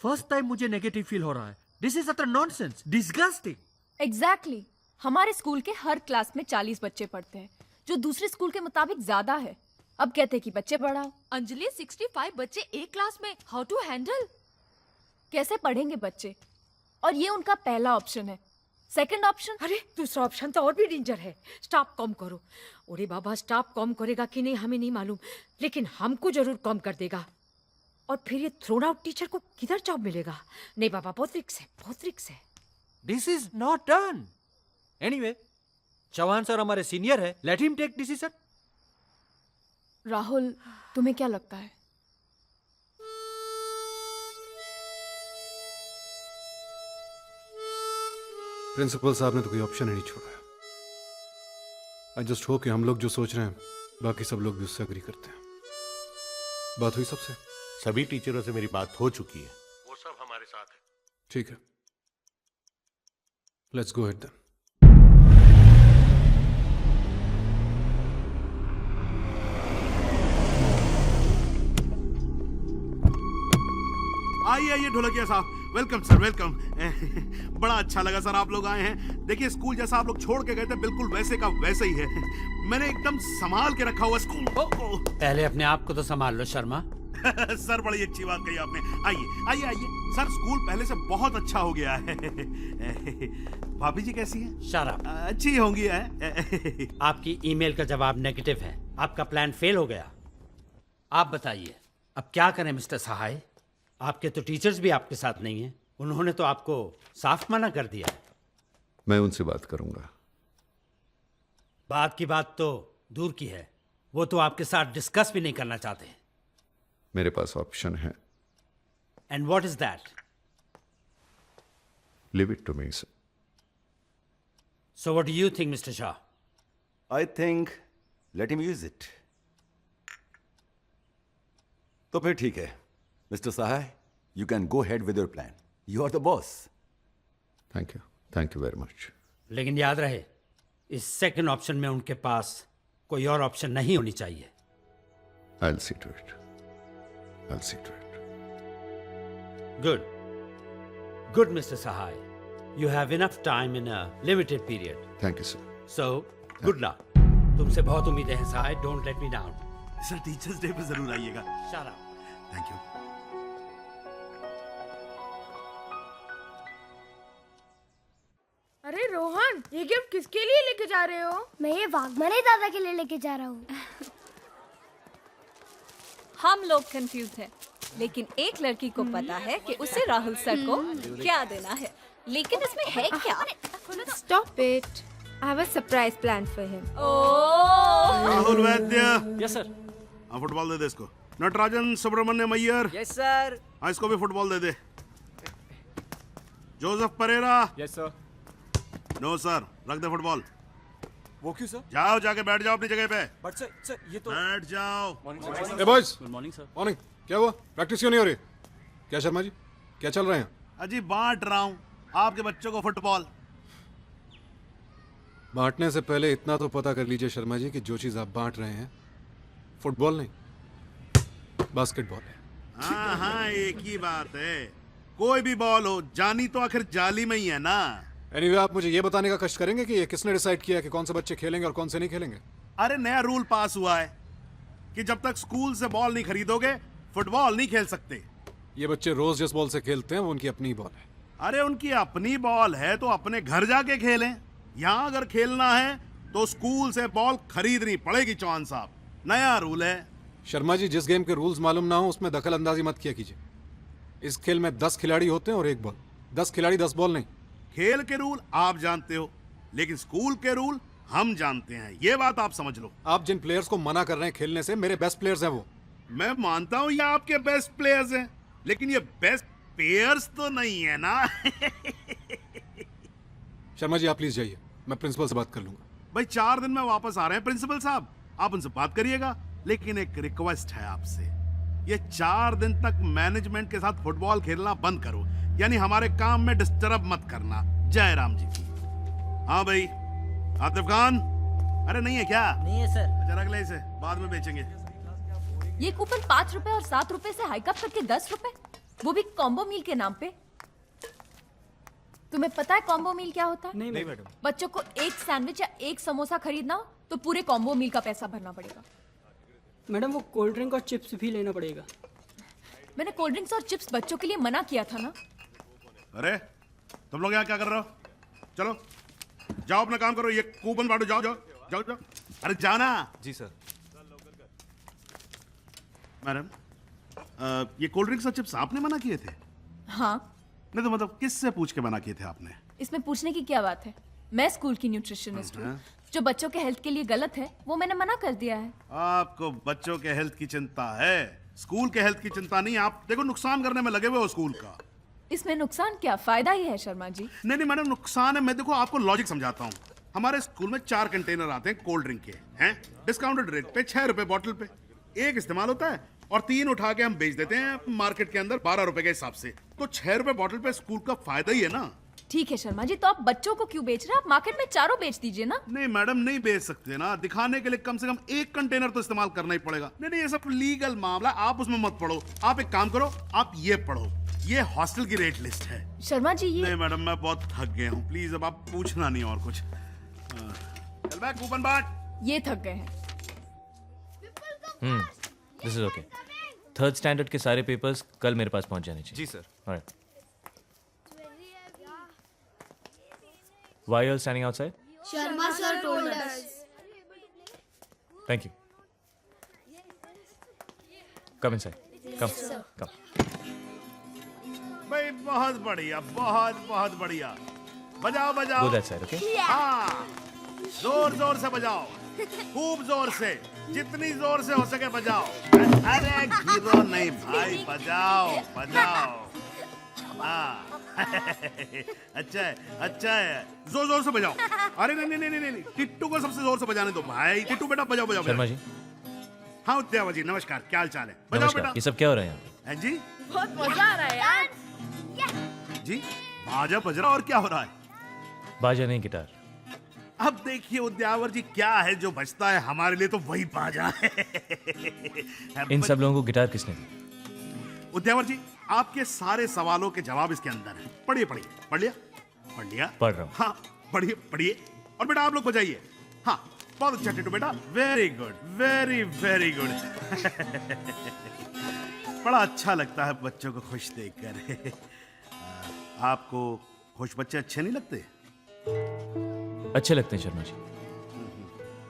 M: first time मुझे नेगेटिव फील हो रहा है। This is utter nonsense, disgusting.
D: Exactly, हमारे स्कूल के हर क्लास में 40 बच्चे पढ़ते हैं, जो दूसरे स्कूल के मुताबिक ज्यादा है। अब कहते कि बच्चे पढ़ाओ।
L: अंजलि 65 बच्चे एक क्लास में, हाउ टू हैंडल?
D: कैसे पढ़ेंगे बच्चे? और ये उनका पहला ऑप्शन है। Second option?
H: अरे दूसरा ऑप्शन तो और भी डेंजर है, स्टाफ कम करो। अरे बाबा, स्टाफ कम करेगा कि नहीं हमें नहीं मालूम, लेकिन हमको जरूर कम कर देगा। और फिर ये थ्रोन आउट टीचर को किधर जॉब मिलेगा? नहीं बाबा, बहुत रिक्स है, बहुत रिक्स है।
M: This is not done. Anyway, Chauhan sir हमारे सीनियर है, let him take decision.
D: Rahul, तुम्हें क्या लगता है?
A: प्रिंसिपल साहब ने तो कोई ऑप्शन ही नहीं छोड़ा है। आई जस्ट होप कि हम लोग जो सोच रहे हैं बाकी सब लोग भी उससे एग्री करते हैं। बात हुई सबसे?
B: सभी टीचरों से मेरी बात हो चुकी है, वो सब हमारे साथ है।
A: ठीक है, लेट्स गो अहेड देन।
B: आइए आइए ढोलकिया साहब, वेलकम सर, वेलकम। बड़ा अच्छा लगा सर आप लोग आए हैं। देखिए, स्कूल जैसा आप लोग छोड़ के गए थे बिल्कुल वैसे का वैसे ही है। मैंने एकदम संभाल के रखा हुआ स्कूल।
N: पहले अपने आप को तो संभाल लो शर्मा।
B: सर बड़ी अच्छी बात कही आपने। आइए आइए आइए सर, स्कूल पहले से बहुत अच्छा हो गया है। भाभी जी कैसी हैं?
N: शराब
B: अच्छी होंगी है।
N: आपकी ईमेल का जवाब नेगेटिव है, आपका प्लान फेल हो गया। आप बताइए अब क्या करें मिस्टर सहाय? आपके तो टीचर्स भी आपके साथ नहीं हैं, उन्होंने तो आपको साफ मना कर दिया है।
G: मैं उनसे बात करूंगा।
N: बात की बात तो दूर की है, वो तो आपके साथ डिस्कस भी नहीं करना चाहते।
G: मेरे पास ऑप्शन है।
N: And what is that?
G: Leave it to me sir.
N: So what do you think mister Shah?
O: I think let him use it. तो फिर ठीक है mister Sahay, you can go ahead with your plan, you are the boss.
G: Thank you very much.
N: लेकिन याद रहे, इस second option में उनके पास कोई और ऑप्शन नहीं होनी चाहिए।
G: I'll see to it.
N: Good. Good, Mr. Sahai. You have enough time in a limited period.
G: Thank you, sir.
N: So good luck. तुमसे बहुत उम्मीदें हैं Sahay, don't let me down.
B: Sir teachers day पे जरूर आइएगा।
N: Shut up.
B: Thank you.
K: अरे रोहन, ये gift किसके लिए लेके जा रहे हो? मैं ये वाघमारे दादा के लिए लेके जा रहा हूँ।
P: हम लोग कंफ्यूज हैं, लेकिन एक लड़की को पता है कि उसे राहुल सर को क्या देना है, लेकिन इसमें है क्या?
D: Stop it. I have a surprise plan for him.
B: Rahul Vaidya.
E: Yes sir.
B: हाँ फुटबॉल दे दे इसको। नटराजन सुब्रमण्यम अय्यर।
I: Yes sir.
B: हाँ इसको भी फुटबॉल दे दे। Joseph Pereira.
M: Yes sir.
B: No sir, रख दे फुटबॉल।
M: वो क्यों सर?
B: जाओ जाके बैठ जाओ अपनी जगह पे।
M: बट सर ये तो
B: बैठ जाओ।
A: ए boys,
E: good morning sir.
A: Morning. क्या हुआ? प्रैक्टिस क्यों नहीं हो रही? क्या शर्मा जी, क्या चल रहे हैं?
B: अजी बांट रहा हूँ आपके बच्चों को फुटबॉल।
A: बांटने से पहले इतना तो पता कर लीजिए शर्मा जी कि जो चीज आप बांट रहे हैं फुटबॉल नहीं, बास्केटबॉल है।
B: हाँ हाँ एक ही बात है, कोई भी बॉल हो, जानी तो आखिर जाली में ही है ना।
A: एनीवे, आप मुझे ये बताने का कष्ट करेंगे कि ये किसने डिसाइड किया कि कौन से बच्चे खेलेंगे और कौन से नहीं खेलेंगे?
B: अरे नया रूल पास हुआ है कि जब तक स्कूल से बॉल नहीं खरीदोगे फुटबॉल नहीं खेल सकते।
A: ये बच्चे रोज जिस बॉल से खेलते हैं वो उनकी अपनी बॉल है।
B: अरे उनकी अपनी बॉल है तो अपने घर जाके खेलें। यहाँ अगर खेलना है तो स्कूल से बॉल खरीदनी पड़ेगी। चौहान साहब, नया रूल है।
A: शर्मा जी, जिस गेम के रूल्स मालूम ना हो उसमें दखल अंदाजी मत किया कीजिए। इस खेल में 10 खिलाड़ी होते हैं और एक बॉल। 10 खिलाड़ी 10 बॉल नहीं।
B: खेल के रूल आप जानते हो, लेकिन स्कूल के रूल हम जानते हैं, ये बात आप समझ लो।
A: आप जिन प्लेयर्स को मना कर रहे हैं खेलने से, मेरे बेस्ट प्लेयर्स हैं वो।
B: मैं मानता हूँ ये आपके बेस्ट प्लेयर्स हैं, लेकिन ये बेस्ट प्लेयर्स तो नहीं है ना।
A: शर्मा जी, आप प्लीज जाइए, मैं प्रिंसिपल से बात कर लूंगा।
B: भाई 4 दिन में वापस आ रहे हैं प्रिंसिपल साहब, आप उनसे बात करिएगा। लेकिन एक रिक्वेस्ट है आपसे, ये 4 दिन तक मैनेजमेंट के साथ फुटबॉल खेलना बंद करो, यानी हमारे काम में डिस्टर्ब मत करना। जय राम जी की। हाँ भाई आतिफ खान। अरे नहीं है क्या?
I: नहीं है सर।
B: अच्छा रख ले इसे, बाद में बेचेंगे।
P: ये कूपन 5 रुपए और 7 रुपए से हाईकअप करके 10 रुपए, वो भी कॉम्बो मील के नाम पे। तुम्हें पता है कॉम्बो मील क्या होता है?
M: नहीं मैडम।
P: बच्चों को एक सैंडविच या एक समोसा खरीदना हो तो पूरे कॉम्बो मील का पैसा भरना पड़ेगा।
M: मैडम वो कोल्ड ड्रिंक और चिप्स भी लेना पड़ेगा।
P: मैंने कोल्ड ड्रिंक्स और चिप्स बच्चों के लिए मना किया था ना।
B: अरे तुम लोग यहाँ क्या कर रहे हो? चलो जाओ अपना काम करो, ये कूपन बांटो। जाओ जाओ जाओ जाओ। अरे जाना।
M: जी सर।
B: मैडम, ये कोल्ड ड्रिंक्स और चिप्स आपने मना किए थे?
P: हाँ।
B: नहीं तो मतलब किससे पूछ के मना किए थे आपने?
P: इसमें पूछने की क्या बात है? मैं स्कूल की न्यूट्रिशनिस्ट हूँ। जो बच्चों के हेल्थ के लिए गलत है वो मैंने मना कर दिया है।
B: आपको बच्चों के हेल्थ की चिंता है, स्कूल के हेल्थ की चिंता नहीं। आप देखो नुकसान करने में लगे हुए हो स्कूल का।
P: इसमें नुकसान क्या, फायदा ही है शर्मा जी।
B: नहीं नहीं मैडम, नुकसान है। मैं देखो आपको लॉजिक समझाता हूँ। हमारे स्कूल में 4 कंटेनर आते हैं कोल्ड ड्रिंक के, हैं डिस्काउंटेड रेट पे 6 रुपए बॉटल पे। एक इस्तेमाल होता है और 3 उठा के हम बेच देते हैं मार्केट के अंदर 12 रुपए के हिसाब से। तो 6 रुपए बॉटल पे स्कूल का फायदा ही है ना।
P: ठीक है शर्मा जी, तो आप बच्चों को क्यों बेच रहे हैं? आप मार्केट में चारों बेच दीजिए ना।
B: नहीं मैडम, नहीं बेच सकते ना। दिखाने के लिए कम से कम 1 कंटेनर तो इस्तेमाल करना ही पड़ेगा। नहीं नहीं, ये सब लीगल मामला, आप उसमें मत पढ़ो। आप एक काम करो, आप ये पढ़ो, ये हॉस्टल की रेट लिस्ट है।
P: शर्मा जी ये
B: नहीं मैडम, मैं बहुत थक गया हूँ, प्लीज अब आप पूछना नहीं और कुछ। चल बैक, कूपन बांट।
P: ये थक गए हैं।
E: This is okay. 3rd standard के सारे पेपर्स कल मेरे पास पहुंच जाने चाहिए।
M: जी sir.
E: Alright. Why are you all standing outside?
K: Sharma sir told us.
E: Thank you. Come inside. Come. Come.
B: भाई बहुत बढ़िया, बहुत बहुत बढ़िया। बजाओ बजाओ।
E: Go that side, okay?
B: हाँ, जोर जोर से बजाओ, खूब जोर से, जितनी जोर से हो सके बजाओ। अरे गिरो नहीं भाई, बजाओ बजाओ। हाँ अच्छा है, अच्छा है, जोर जोर से बजाओ। अरे नहीं नहीं नहीं नहीं, टिट्टू को सबसे जोर से बजाने दो भाई। टिट्टू बेटा बजाओ बजाओ।
E: शर्मा जी।
B: हाँ उद्यावा जी, नमस्कार, क्या हाल चाल है? बजाओ
E: नमस्कार।
B: बेटा।
E: ये सब क्या हो रहा है यहाँ?
B: हैं जी?
K: बहुत मजा आ रहा है यार।
B: जी बाजा बज रहा, और क्या हो रहा है?
E: बाजा नहीं, गिटार।
B: अब देखिए उद्यावर जी, क्या है जो बजता है हमारे लिए तो वही बाजा है।
E: इन सब लोगों को गिटार किसने दी?
B: उद्यावर जी, आपके सारे सवालों के जवाब इसके अंदर है। पढ़िए पढ़िए। पढ़ लिया? पढ़ लिया?
E: पढ़ रहा हूँ।
B: हाँ पढ़िए पढ़िए। और बेटा आप लोग बजाइए। हाँ बहुत अच्छा टिटू बेटा, very good, very very good. बड़ा अच्छा लगता है बच्चों को खुश देखकर। आपको खुश बच्चे अच्छे नहीं लगते?
E: अच्छे लगते हैं शर्मा जी,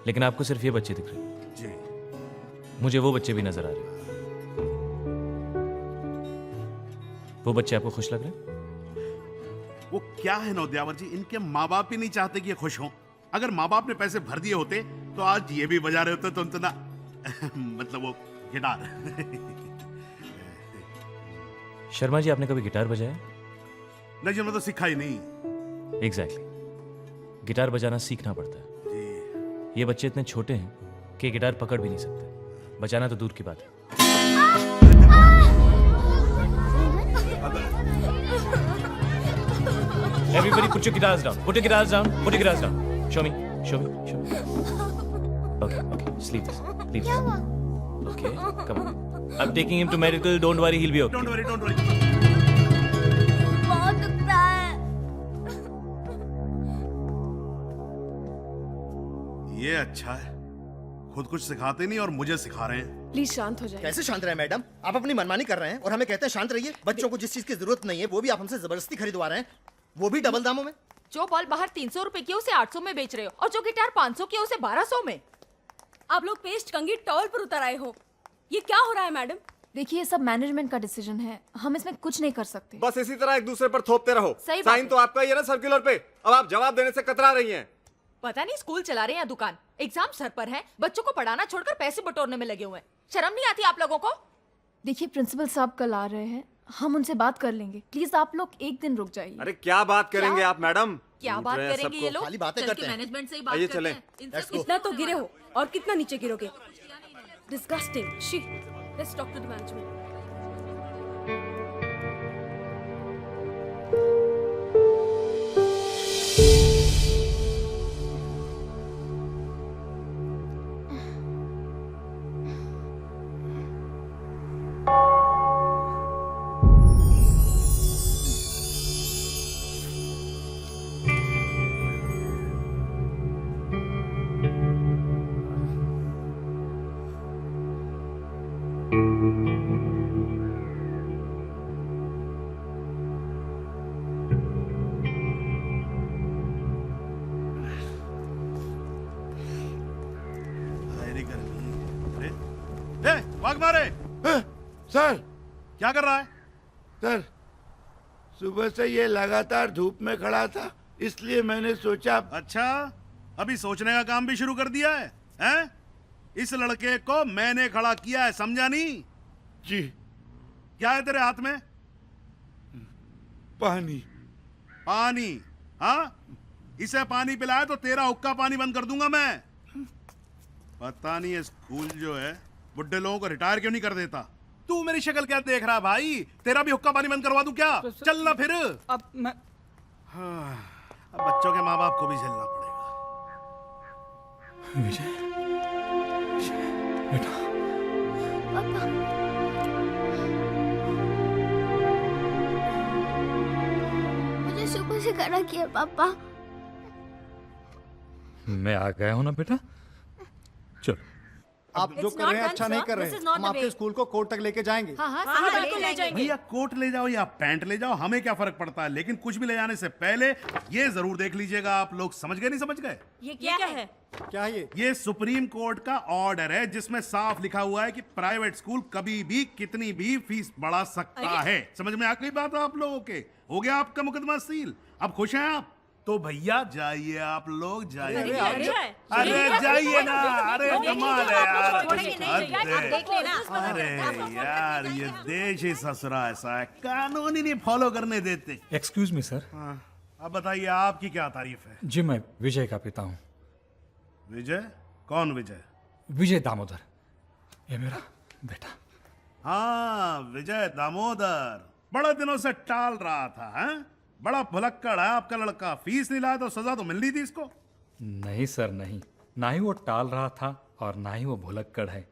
E: लेकिन आपको सिर्फ ये बच्चे दिख रहे हैं
B: जी।
E: मुझे वो बच्चे भी नजर आ रहे हैं। वो बच्चे आपको खुश लग रहे हैं?
B: वो क्या है नौदियावर जी, इनके माँ बाप ही नहीं चाहते कि ये खुश हों। अगर माँ बाप ने पैसे भर दिए होते तो आज ये भी बजा रहे होते तो उनका मतलब वो गिटार।
E: शर्मा जी, आपने कभी गिटार बजाया?
B: नहीं जी, मैं तो सीखा ही नहीं।
E: एग्जैक्टली, गिटार बजाना सीखना पड़ता है
B: जी।
E: ये बच्चे इतने छोटे हैं कि गिटार पकड़ भी नहीं सकते, बजाना तो दूर की बात है। Everybody put your guitars down. Put your guitars down. Put your guitars down. Show me. Show me. Show me. Okay, okay. Just leave this. Leave this. Okay, come on. I'm taking him to medical. Don't worry, he'll be okay.
B: Don't worry, don't worry.
K: बहुत दुखता है।
B: ये अच्छा है, खुद कुछ सिखाते नहीं और मुझे सिखा रहे हैं।
D: प्लीज शांत हो जाइए।
M: कैसे शांत रहे मैडम? आप अपनी मनमानी कर रहे हैं और हमें कहते हैं शांत रहिए। बच्चों को जिस चीज की जरूरत नहीं है वो भी आप हमसे जबरदस्ती खरीदवा रहे हैं, वो भी डबल दामों में।
P: जो बॉल बाहर 300 रुपए की उसे 800 में बेच रहे हो और जो गिटार 500 की उसे 1200 में।
Q: आप लोग पेस्ट कंघी टॉल पर उतर आए हो, ये क्या हो रहा है मैडम?
D: देखिए, ये सब मैनेजमेंट का डिसीजन है, हम इसमें कुछ नहीं कर सकते।
M: बस इसी तरह एक दूसरे पर थोपते रहो।
P: सही बात
M: साइन
P: है।
M: तो आपका ही है ना सर्कुलर पे, अब आप जवाब देने से कतरा रही हैं।
P: पता नहीं स्कूल चला रहे हैं या दुकान। एग्जाम सर पर है, बच्चों को पढ़ाना छोड़कर पैसे बटोरने में लगे हुए हैं। शर्म नहीं आती आप लोगों को?
D: देखिए, प्रिंसिपल साहब कल आ रहे हैं, हम उनसे बात कर लेंगे। प्लीज आप लोग एक दिन रुक जाइए।
M: अरे क्या बात करेंगे आप मैडम?
P: क्या बात करेंगे ये लोग?
M: खाली बातें
P: चल
M: करते
P: के
M: हैं।
P: मैनेजमेंट से ही बात
M: आइए
P: करते
M: चलें।
P: हैं। इनसे
M: Let's
P: कुछ
M: go।
Q: इतना तो गिरे हो और कितना नीचे गिरोगे? डिस्गस्टिंग। शी, let's talk to the management.
B: भाग मारे।
J: सर
B: क्या कर रहा है?
J: सर, सुबह से ये लगातार धूप में खड़ा था, इसलिए मैंने सोचा।
B: अच्छा, अभी सोचने का काम भी शुरू कर दिया है, हैं? इस लड़के को मैंने खड़ा किया है, समझा नहीं?
J: जी।
B: क्या है तेरे हाथ में?
J: पानी।
B: पानी? हाँ, इसे पानी पिलाया तो तेरा हुक्का पानी बंद कर दूंगा मैं। पता नहीं ये स्कूल जो है बुड्ढे लोगों को रिटायर क्यों नहीं कर देता। तू मेरी शक्ल क्या देख रहा है भाई? तेरा भी हुक्का पानी बंद करवा दूं क्या? चल ना फिर।
Q: अब मैं
B: अब बच्चों के माँ बाप को भी झेलना पड़ेगा।
E: विजय, बेटा।
K: मुझे सुबह से खड़ा किया पापा।
E: मैं आ गया हूं ना बेटा, चलो।
M: आप जो कर रहे हैं अच्छा नहीं कर रहे हैं। हम आपके स्कूल को कोर्ट तक लेके जाएंगे।
Q: ले जाएंगे।
B: भैया कोट ले जाओ या पैंट ले जाओ, हमें क्या फर्क पड़ता है, लेकिन कुछ भी ले जाने से पहले ये जरूर देख लीजिएगा आप लोग। समझ गए नहीं समझ गए?
Q: ये क्या है?
M: क्या है
B: ये सुप्रीम कोर्ट का ऑर्डर है जिसमें साफ लिखा हुआ है कि प्राइवेट स्कूल कभी भी कितनी भी फीस बढ़ा सकता है। समझ में आ गई बात आप लोगों के? हो गया आपका मुकदमा सील? अब खुश हैं आप? तो भैया जाइए, आप लोग जाइए। अरे जाइए ना, अरे कमाल है यार। अरे यार, ये देश ही ससुरा ऐसा है, कानून ही नहीं फॉलो करने देते।
R: Excuse me sir.
B: अब बताइए आपकी क्या तारीफ है?
R: जी मैं विजय का पिता हूँ।
B: विजय? कौन विजय?
R: विजय दामोदर, ये मेरा बेटा।
B: हाँ, विजय दामोदर। बड़े दिनों से टाल रहा था, हैं? बड़ा भुलक्कड़ है आपका लड़का। फीस नहीं लाया तो सजा तो मिलनी थी इसको।
R: नहीं सर नहीं, ना ही वो टाल रहा था और ना ही वो भुलक्कड़ है।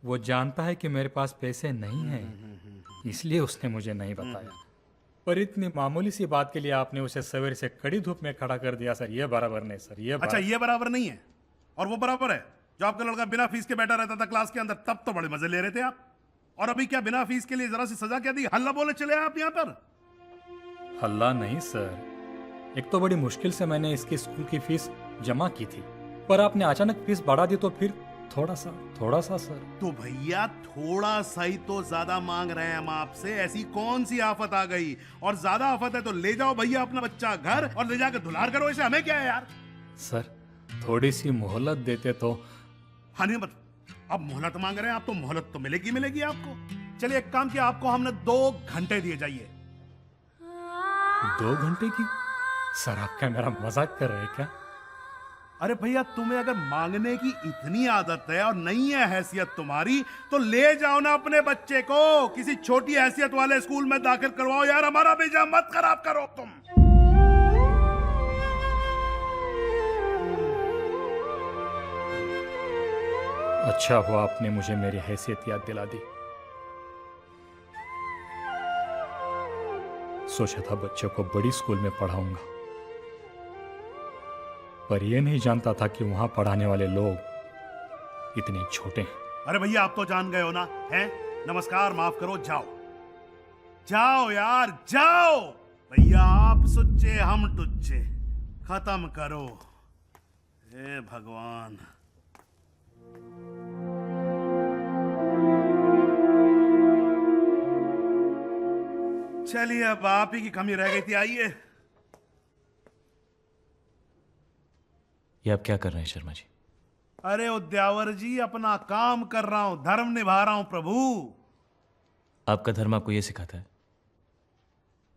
R: वो जानता है कि मेरे पास पैसे नहीं हैं, इसलिए उसने मुझे नहीं बताया। पर इतनी मामूली सी बात के लिए आपने उसे सवेरे से कड़ी धूप में खड़ा कर दिया सर, ये बराबर नहीं सर, ये
B: अच्छा ये बराबर नहीं है और वो बराबर है। जो आपका लड़का बिना फीस के बैठा रहता था क्लास के अंदर, तब तो बड़े मजे ले रहे थे आप। और अभी क्या बिना फीस के लिए जरा सी सजा क्या दी, हल्ला बोले चले आप यहाँ पर?
R: हल्ला नहीं सर, एक तो बड़ी मुश्किल से मैंने इसकी स्कूल की फीस जमा की थी, पर आपने अचानक फीस बढ़ा दी तो फिर थोड़ा सा सर।
B: तो भैया थोड़ा सा ही तो ज्यादा मांग रहे हैं हम आपसे, ऐसी कौन सी आफत आ गई? और ज्यादा आफत है तो ले जाओ भैया अपना बच्चा घर और ले जाकर धुलार करो, इसे हमें क्या है यार।
R: सर थोड़ी सी मोहलत देते तो।
B: हाँ नहीं, अब मोहलत मांग रहे हैं आप तो मोहलत तो मिलेगी आपको। चलिए एक काम किया, आपको हमने 2 घंटे दिए जाइए।
R: 2 घंटे की? सर आप क्या मेरा मजाक कर रहे हैं क्या?
B: अरे भैया तुम्हें अगर मांगने की इतनी आदत है और नहीं है हैसियत तुम्हारी, तो ले जाओ ना अपने बच्चे को किसी छोटी हैसियत वाले स्कूल में दाखिल करवाओ यार, हमारा भेजा मत खराब करो तुम।
R: अच्छा हुआ आपने मुझे मेरी हैसियत याद दिला दी। सोचा था बच्चों को बड़ी स्कूल में पढ़ाऊंगा, पर यह नहीं जानता था कि वहां पढ़ाने वाले लोग इतने छोटे हैं।
B: अरे भैया आप तो जान गए हो ना, हैं? नमस्कार, माफ करो, जाओ जाओ यार जाओ। भैया आप सुच्चे हम टुच्चे, खत्म करो। हे भगवान। चलिए अब आप ही की कमी रह गई थी, आइए।
E: ये आप क्या कर रहे हैं शर्मा जी?
B: अरे उद्यावर जी, अपना काम कर रहा हूं, धर्म निभा रहा हूं प्रभु।
E: आपका धर्म आपको यह सिखाता है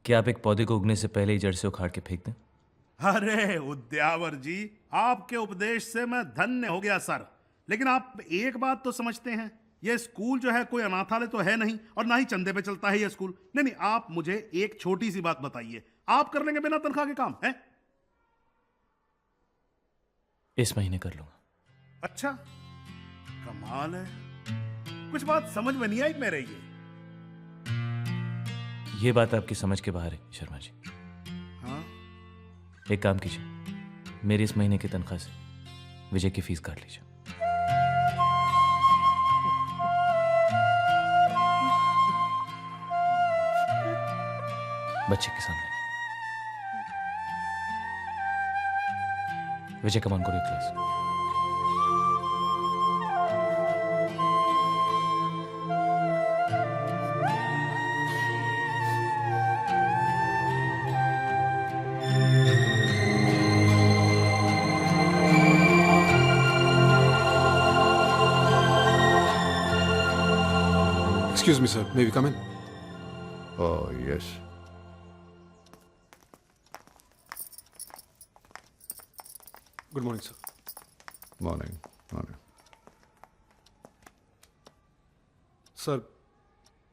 E: कि आप एक पौधे को उगने से पहले ही जड़ से उखाड़ के फेंक दें?
B: अरे उद्यावर जी, आपके उपदेश से मैं धन्य हो गया सर। लेकिन आप एक बात तो समझते हैं, यह स्कूल जो है कोई अनाथालय तो है नहीं, और ना ही चंदे पे चलता है यह स्कूल। नहीं, आप मुझे एक छोटी सी बात बताइए, आप कर लेंगे बिना तनख्वाह के काम है?
E: इस महीने कर लूंगा।
B: अच्छा, कमाल है, कुछ बात समझ में नहीं आई मेरे।
E: ये बात आपकी समझ के बाहर है शर्मा जी।
B: हाँ?
E: एक काम कीजिए, मेरी इस महीने की तनख्वाह से विजय की फीस काट लीजिए। बच्चे के सामने। Vijay come on, go to class.
A: Excuse me, sir. May we come in?
G: Oh, yes.
A: Good morning, sir.
G: Morning. Morning.
A: Sir,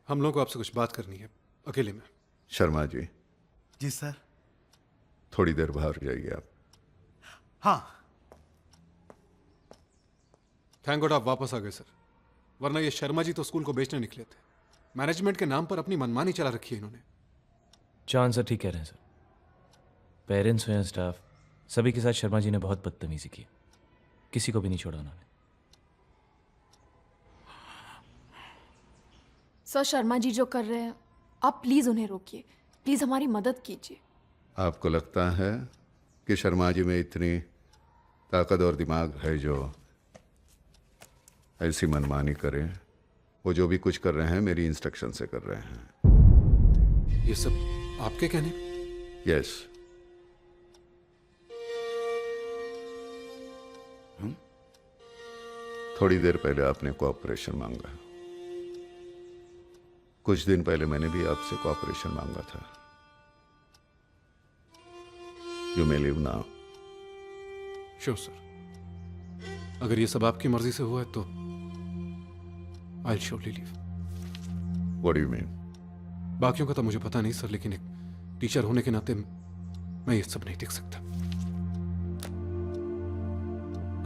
A: हम लोगों को आपसे कुछ बात करनी है, अकेले में।
G: शर्मा जी।
B: जी सर।
G: थोड़ी देर बाहर जाइए आप।
B: हाँ।
A: थैंक गॉड आप वापस आ गए सर, वरना ये शर्मा जी तो स्कूल को बेचने निकले थे। मैनेजमेंट के नाम पर अपनी मनमानी चला रखी है इन्होंने।
E: चांद सर ठीक कह रहे हैं सर। पेरेंट्स हुए, स्टाफ, सभी के साथ शर्मा जी ने बहुत बदतमीजी की, किसी को भी नहीं छोड़ा उन्होंने।
D: सर शर्मा जी जो कर रहे हैं, आप प्लीज उन्हें रोकिए, प्लीज हमारी मदद कीजिए।
G: आपको लगता है कि शर्मा जी में इतनी ताकत और दिमाग है जो ऐसी मनमानी करें? वो जो भी कुछ कर रहे हैं मेरी इंस्ट्रक्शन से कर रहे हैं।
A: ये सब आपके कहने?
G: यस। थोड़ी देर पहले आपने कोऑपरेशन मांगा, कुछ दिन पहले मैंने भी आपसे कोऑपरेशन मांगा था। You may leave now.
A: Sure sir, अगर ये सब आपकी मर्जी से हुआ है तो I will surely leave.
G: What do you mean?
A: बाकियों का तो मुझे पता नहीं सर, लेकिन एक टीचर होने के नाते मैं ये सब नहीं देख सकता।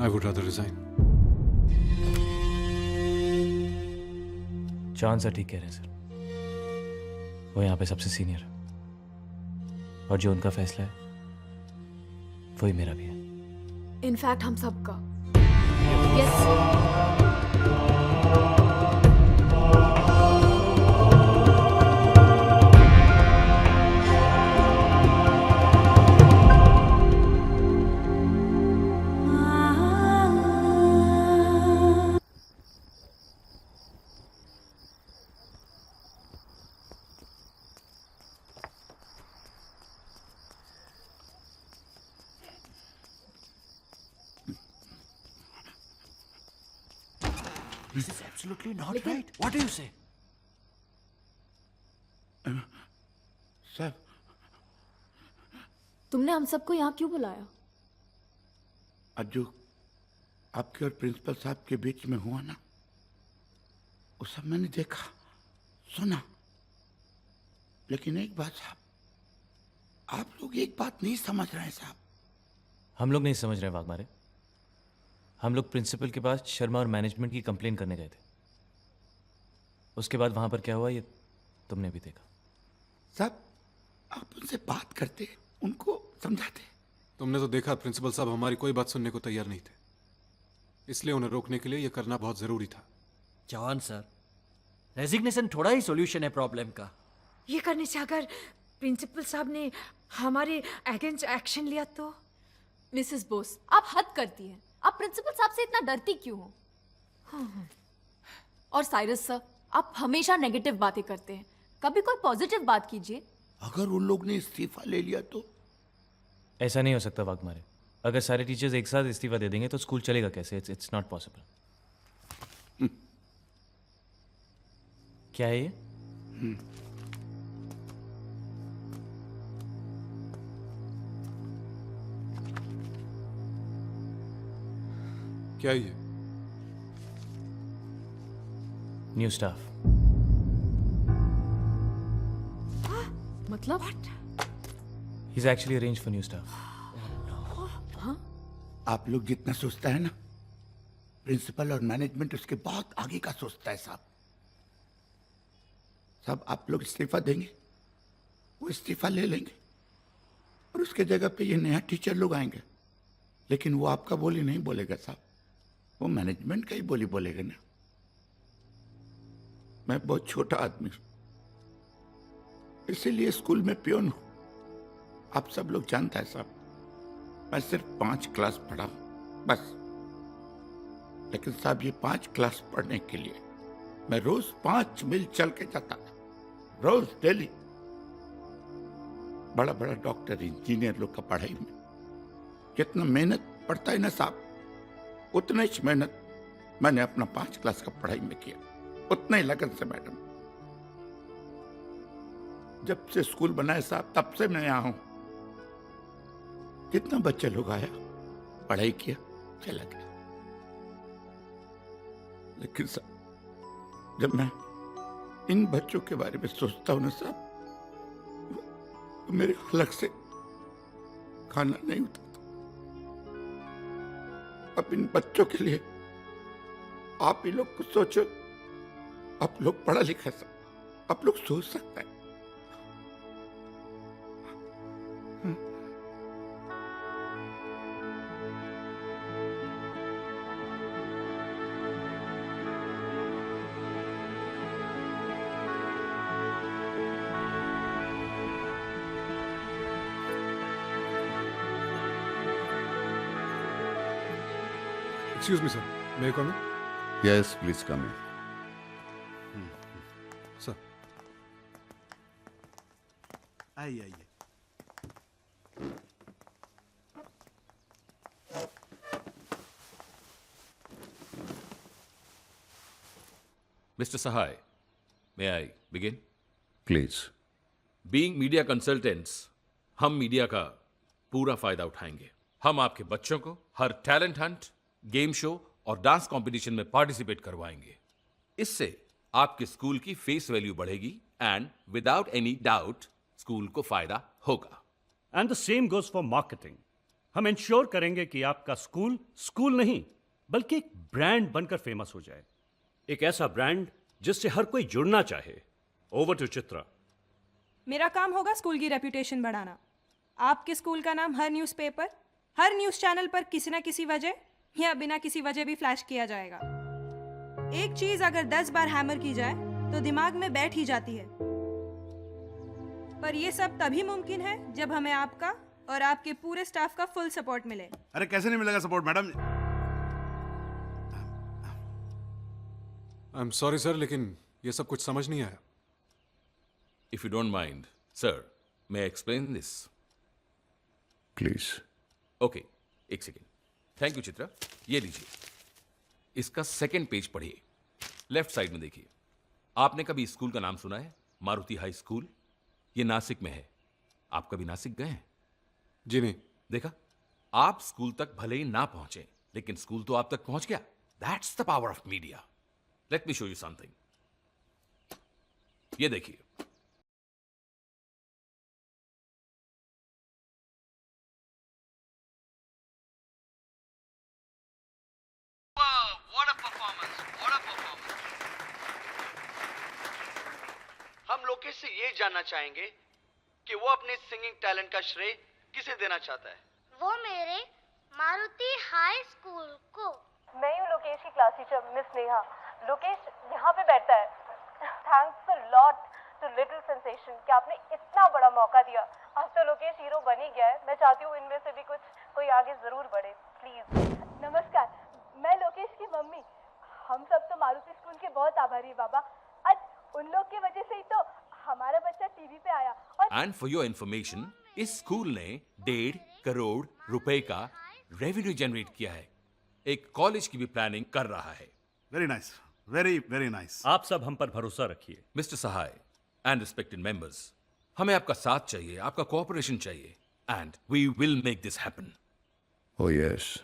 A: I would rather resign.
E: चांद सर ठीक कह रहे हैं सर, वो यहाँ पे सबसे सीनियर है। और जो उनका फैसला है वही मेरा भी है।
D: इनफैक्ट हम सबका।
M: This is absolutely not right. What do you say?
J: Sir,
D: तुमने हम सबको यहाँ क्यों बुलाया?
J: आज जो आपके और प्रिंसिपल साहब के बीच में हुआ ना, वो सब मैंने देखा, सुना। लेकिन एक बात साहब, आप लोग एक बात नहीं समझ रहे हैं साहब।
E: हम लोग नहीं समझ रहे वाघमारे। हम लोग प्रिंसिपल के पास शर्मा और मैनेजमेंट की कंप्लेन करने गए थे। उसके बाद वहां पर क्या हुआ ये तुमने भी देखा।
J: साहब, आप उनसे बात करते, उनको समझाते।
A: तुमने तो देखा प्रिंसिपल साहब हमारी कोई बात सुनने को तैयार नहीं थे, इसलिए उन्हें रोकने के लिए यह करना बहुत जरूरी था।
M: जॉन सर, रेजिग्नेशन थोड़ा ही सॉल्यूशन है प्रॉब्लम का।
H: ये करने से अगर प्रिंसिपल साहब ने हमारे अगेंस्ट एक्शन लिया तो?
D: मिसेस बोस, आप हद करती हैं। आप प्रिंसिपल साहब से इतना डरती क्यों हो? और साइरस सर, आप हमेशा नेगेटिव बातें करते हैं, कभी कोई पॉजिटिव बात कीजिए।
J: अगर उन लोग ने इस्तीफा ले लिया तो?
E: ऐसा नहीं हो सकता वाघमारे। अगर सारे टीचर्स एक साथ इस्तीफा दे देंगे तो स्कूल चलेगा कैसे? It's not possible. क्या है ये?
A: क्या ये?
E: New staff.
D: मतलब?
E: He's actually arranged for new staff.
J: आप लोग जितना सोचता है ना, प्रिंसिपल और मैनेजमेंट उसके बहुत आगे का सोचता है साहब। साहब, आप लोग इस्तीफा देंगे, वो इस्तीफा ले लेंगे और उसके जगह पे ये नया टीचर लोग आएंगे। लेकिन वो आपका बोली नहीं बोलेगा साहब, वो मैनेजमेंट का ही बोली बोलेगा ना। मैं बहुत छोटा आदमी हूं, इसीलिए स्कूल में पियोन हूं। आप सब लोग जानता है साहब, मैं सिर्फ 5 क्लास पढ़ा हूं बस। लेकिन साहब, ये 5 क्लास पढ़ने के लिए मैं रोज 5 मील चल के जाता था, रोज डेली। बड़ा बड़ा डॉक्टर इंजीनियर लोग का पढ़ाई में जितना मेहनत पड़ता है ना साहब, उतना ही मेहनत मैंने अपना 5 क्लास का पढ़ाई में किया, उतना ही लगन से मैडम। जब से स्कूल बनाया साहब, तब से मैं यहाँ हूं। कितना बच्चे लोग आया, पढ़ाई किया, चला गया। लेकिन साहब, जब मैं इन बच्चों के बारे में सोचता हूं ना साहब, तो मेरे हलक से खाना नहीं उतरता। अब इन बच्चों के लिए आप ही लोग कुछ सोचो। आप लोग पढ़ा लिखा सब, आप लोग सोच सकते हैं।
A: Excuse me, sir. May I come in?
G: Yes, please come in.
A: Sir.
B: आइए।
F: Mr. Sahai, may I begin?
G: Please.
F: Being media consultants, हम मीडिया का पूरा फायदा उठाएंगे। हम आपके बच्चों को हर टैलेंट हंट, गेम शो और डांस कंपटीशन में पार्टिसिपेट करवाएंगे। इससे आपके स्कूल की फेस वैल्यू बढ़ेगी and without any doubt school को फायदा होगा।
S: And the same goes for marketing. हम इंश्योर करेंगे कि आपका स्कूल स्कूल नहीं बल्कि एक ब्रांड बनकर फेमस हो जाए, एक ऐसा ब्रांड जिससे हर कोई जुड़ना चाहे। Over to Chitra.
Q: मेरा काम होगा स्कूल की रेपुटेशन बढ़ाना।
T: आपके स्कूल का नाम हर न्यूज़पेपर, हर न्यूज़ चैनल पर किसी न किसी वजह या बिना किसी वजह भी फ्लैश किया जाएगा। एक चीज अगर 10 बार हैमर की जाए तो दिमाग में बैठ ही जाती है। पर ये सब तभी मुमकिन है जब हमें आपका और आपके पूरे स्टाफ का फुल सपोर्ट मिले।
B: अरे कैसे नहीं मिलेगा support madam?
A: I am sorry sir, लेकिन ये सब कुछ समझ नहीं आया।
F: If you don't mind, sir, may I explain this?
G: Please.
F: Okay, एक सेकेंड। Thank you Chitra. ये लीजिए, इसका सेकेंड पेज पढ़िए, लेफ्ट साइड में देखिए। आपने कभी इस स्कूल का नाम सुना है? Maruti high school. ये नासिक में है। आप कभी नासिक गए हैं?
A: जी नहीं।
F: देखा, आप स्कूल तक भले ही ना पहुंचे, लेकिन स्कूल तो आप तक पहुंच गया। That's the power of media. Let me show you something. ये देखिए,
M: हम लोकेश से ये जानना चाहेंगे कि वो अपने सिंगिंग टैलेंट का श्रेय किसे देना चाहता है।
K: वो मेरे मारुति हाई स्कूल को।
U: मैं हूँ लोकेश की class teacher miss Neha. Lokesh यहाँ पे बैठता है। Thanks a lot to little sensation कि आपने इतना बड़ा मौका दिया। अब तो लोकेश हीरो बन ही गया है। मैं चाहती हूँ इनमें से भी कोई आगे जरूर बढ़े, प्लीज। नमस्कार, मैं लोकेश की मम्मी। हम सब तो मारुति स्कूल के बहुत आभारी है बाबा। आज उन लोग की वजह से ही तो हमारा बच्चा टीवी पे आया। और
F: एंड फॉर योर इंफॉर्मेशन, इस स्कूल ने 1.5 करोड़ रुपए का रेवेन्यू जनरेट किया है। एक कॉलेज की भी प्लानिंग कर रहा है।
B: Very nice, very very nice.
S: आप सब हम पर भरोसा रखिए।
F: Mister Sahay and respected members, हमें आपका साथ चाहिए, आपका कोऑपरेशन चाहिए, and we will make this happen.
G: Oh yes,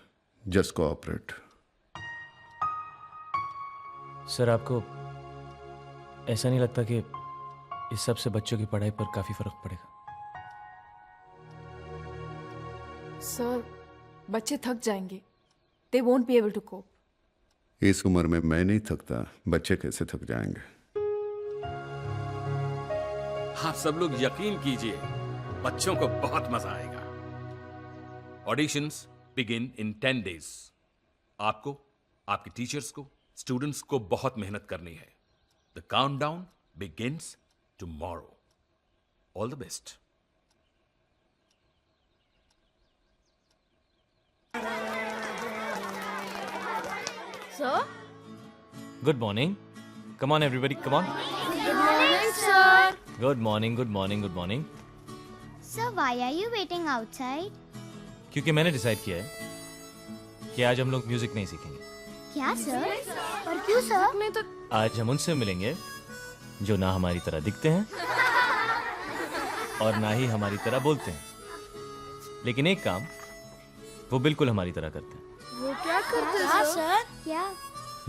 G: just cooperate.
E: Sir, आपको ऐसा नहीं लगता कि इस सब से बच्चों की पढ़ाई पर काफी फर्क पड़ेगा?
D: सर, बच्चे थक जाएंगे। They won't be able to cope.
G: इस उम्र में मैं नहीं थकता, बच्चे कैसे थक जाएंगे?
F: आप सब लोग यकीन कीजिए, बच्चों को बहुत मजा आएगा। Auditions begin in 10 days। आपको, आपके टीचर्स को, स्टूडेंट्स को बहुत मेहनत करनी है। The countdown begins tomorrow. All the best.
D: Sir?
E: Good morning. Come on, everybody, come on.
K: Good morning, sir.
E: Good morning, good morning, good morning.
K: Sir, why are you waiting outside?
E: क्योंकि मैंने decide किया है कि आज हम लोग music नहीं सीखेंगे।
K: क्या सर? और क्यों सर?
D: मैं तो
E: आज हम उनसे मिलेंगे जो ना हमारी तरह दिखते हैं और ना ही हमारी तरह बोलते हैं, लेकिन एक काम वो बिल्कुल हमारी तरह करते हैं।
K: वो क्या करते हैं सर? क्या?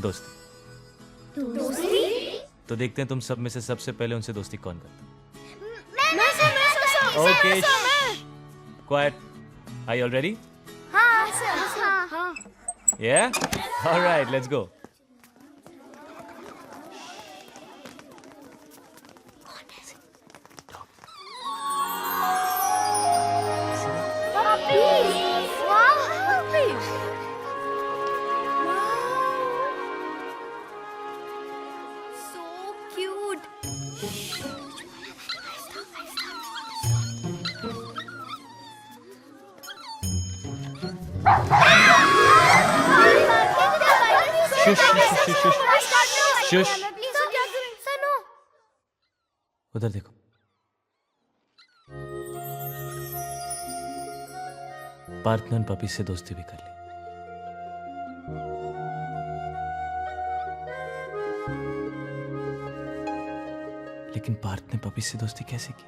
E: दोस्ती।
K: दोस्ती?
E: तो देखते हैं तुम सब में से सबसे पहले उनसे दोस्ती कौन करता है।
K: मैं sir.
E: Okay, quiet. Are you all ready?
K: हाँ सर, हाँ।
E: Yeah? All right, let's go. Shush. उधर देखो। पार्थ ने उन पपी से दोस्ती भी कर ली। लेकिन पार्थ ने पपी से दोस्ती कैसे की?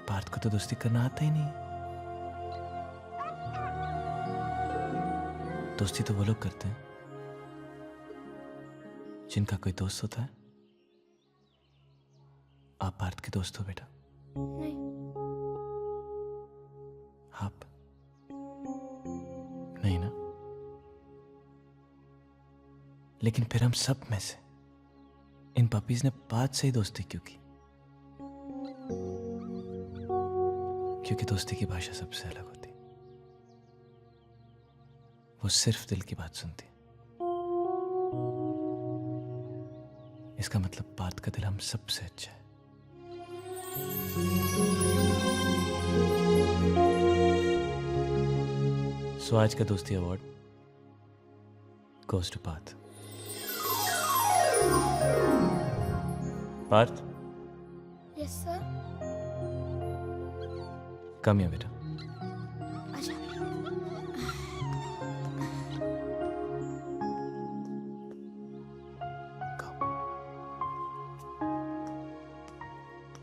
E: पार्थ को तो दोस्ती करना आता ही नहीं। दोस्ती तो वो लोग करते हैं जिनका कोई दोस्त होता है। आप पार्थ के दोस्त हो बेटा?
K: नहीं।
E: आप नहीं ना? लेकिन फिर हम सब में से इन पपीज ने पार्थ से ही दोस्ती क्यों की? क्योंकि दोस्ती की भाषा सबसे अलग होती, वो सिर्फ दिल की बात सुनती। इसका मतलब पार्थ का दिल हम सबसे अच्छा है। सो आज का दोस्ती award goes to Parth. Parth,
K: yes sir.
E: Come here बेटा।
K: अच्छा।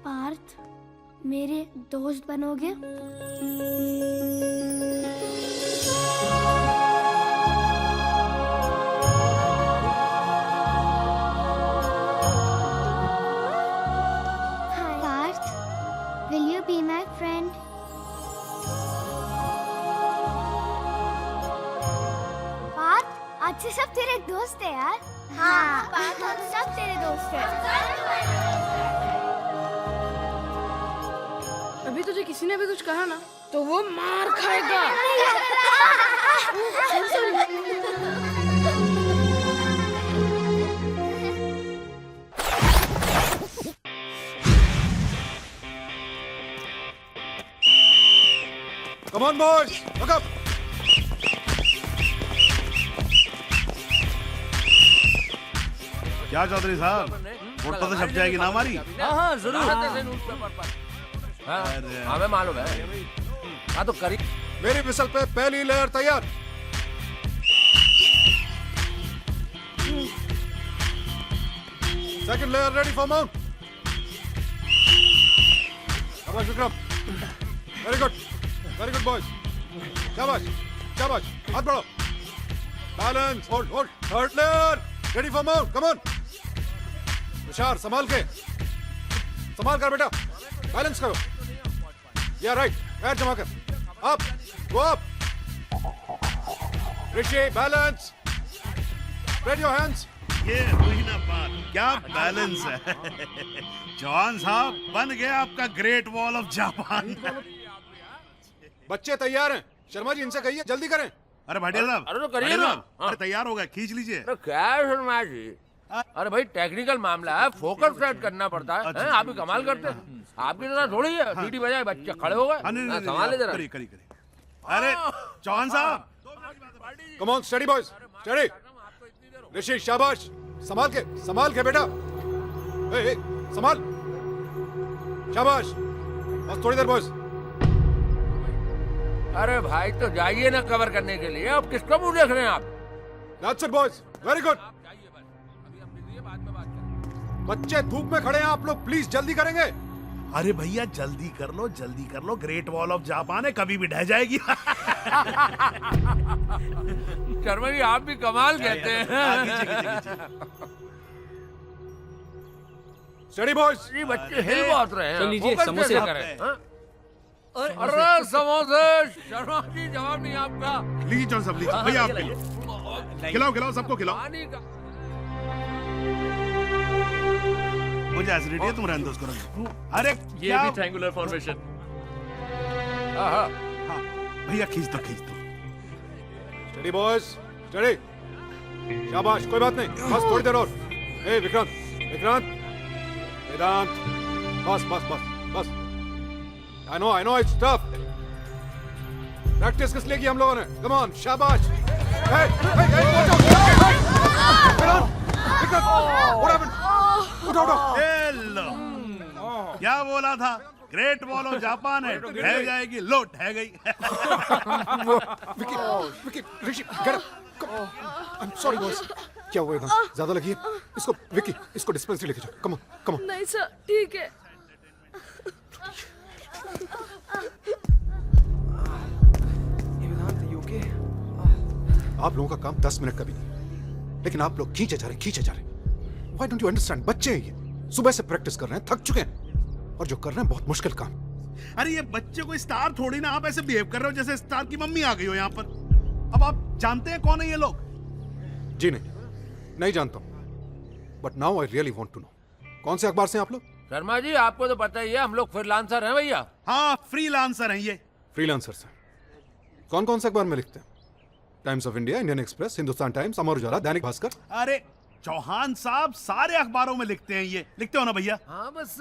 K: पार्थ, मेरे दोस्त बनोगे? Parth, will you be my friend? Partha, आज से सब तेरे दोस्त है यार। हाँ, पार्थ, आज सब तेरे दोस्त हैं।
Q: अभी तुझे किसी ने भी कुछ कहा ना तो वो मार खाएगा।
A: Come on, boys! Look up!
B: क्या चौधरी साहब, फोटो तो छप जाएगी ना हमारी?
I: हाँ जरूर। हमें मालूम है। हाँ तो करी।
A: मेरी विसल पे पहली लेयर तैयार। Second layer ready for mount. शाबाश Vikram. Very good. Very good boys. शाबाश, शाबाश। हाथ बढ़ाओ। Balance. Hold. Third layer ready for mount. Come on. Tushar संभाल के। संभाल कर बेटा। बैलेंस करो। Yeah right. पैर जमा कर। Up. Go up. Rishi, balance. Spread your hands.
B: ये हुई ना बात, क्या बैलेंस है। जॉन साहब बन गया आपका ग्रेट वॉल ऑफ जापान।
A: बच्चे तैयार हैं। शर्मा जी इनसे कहिए जल्दी करें।
B: अरे भाटिया साहब,
I: अरे तो करिए
B: भाटिया
I: ना।
B: साहब, अरे तैयार हो गया, खींच लीजिए।
I: अरे क्या शर्मा जी, अरे भाई टेक्निकल मामला है, फोकस सेट करना पड़ता है। हैं? आप भी कमाल करते हैं। आपकी तरह थोड़ी है, सीटी बजाए बच्चे खड़े हो गए। संभाले जरा।
B: करिए। अरे जॉन साहब,
A: come on study boys, study. Rishi शाबाश, संभाल के बेटा। ए, संभाल। शाबाश, बस थोड़ी देर बॉयज।
I: अरे भाई तो जाइए ना कवर करने के लिए, अब किसका मुंह देख रहे हैं आप?
A: That's it boys, very good। बच्चे धूप में खड़े हैं, आप लोग प्लीज जल्दी करेंगे।
B: अरे भैया जल्दी कर लो, ग्रेट वॉल ऑफ जापान है, कभी भी ढह जाएगी।
I: शर्मा जी आप भी कमाल कहते हैं।
A: Study boys.
I: जी बच्चे हिल बहुत रहे हैं।
N: चल लीजिए,
I: फोकस
N: समोसे
I: कैसे करें? हाँ? अरे समोसे, शर्मा जी जवाब नहीं आपका।
B: लीजिए जॉन साहब, लीजिए भैया आपके लिए। खिलाओ सबको खिलाओ।
I: पानी का
B: मुझे एसिडिटी है, तुम रहने दो उसको। अरे
S: ये भी ट्रायंगुलर फॉर्मेशन।
B: हाँ भैया खींच दो।
A: Study boys, study. शाबाश, कोई बात नहीं, बस थोड़ी देर और। ए विक्रांत, वेदांत, बस। I know it's tough. Practice किस लिए की हम लोगों ने? Come on, शाबाश। Hey, watch out! Vikrant, what happened? उठो।
B: लो, क्या बोला था? ग्रेट वॉल ऑफ जापान है, ढह जाएगी, लो ढह गई।
A: विकी, ऋषि, get up. I'm sorry boys. क्या हुआ? ज्यादा लगी है? इसको डिस्पेंसरी लेके जाओ। Come on.
Q: नहीं सर, ठीक है।
A: आप लोगों का काम 10 मिनट का भी नहीं, लेकिन आप लोग खींचे जा रहे। Why don't you understand? बच्चे हैं ये, सुबह से प्रैक्टिस कर रहे हैं, थक चुके हैं, और जो कर रहे हैं बहुत मुश्किल काम।
B: अरे ये बच्चे को स्टार थोड़ी ना, आप ऐसे बिहेव कर रहे हो जैसे स्टार की मम्मी आ गई हो यहाँ पर। अब आप जानते हैं कौन है ये लोग?
A: जी नहीं जानता हूँ, but now I really want to know. कौन से अखबार से हैं आप लोग?
I: शर्मा जी आपको तो पता ही है, हम लोग फ्रीलांसर हैं भैया।
B: हाँ, फ्रीलांसर हैं ये।
A: फ्रीलांसर से कौन कौन से अखबार में लिखते हैं? Times of India, Indian Express, Hindustan Times, Amar Ujala, Dainik Bhaskar.
B: अरे चौहान साहब सारे अखबारों में लिखते हैं ये। लिखते हो ना भैया?
I: हाँ, बस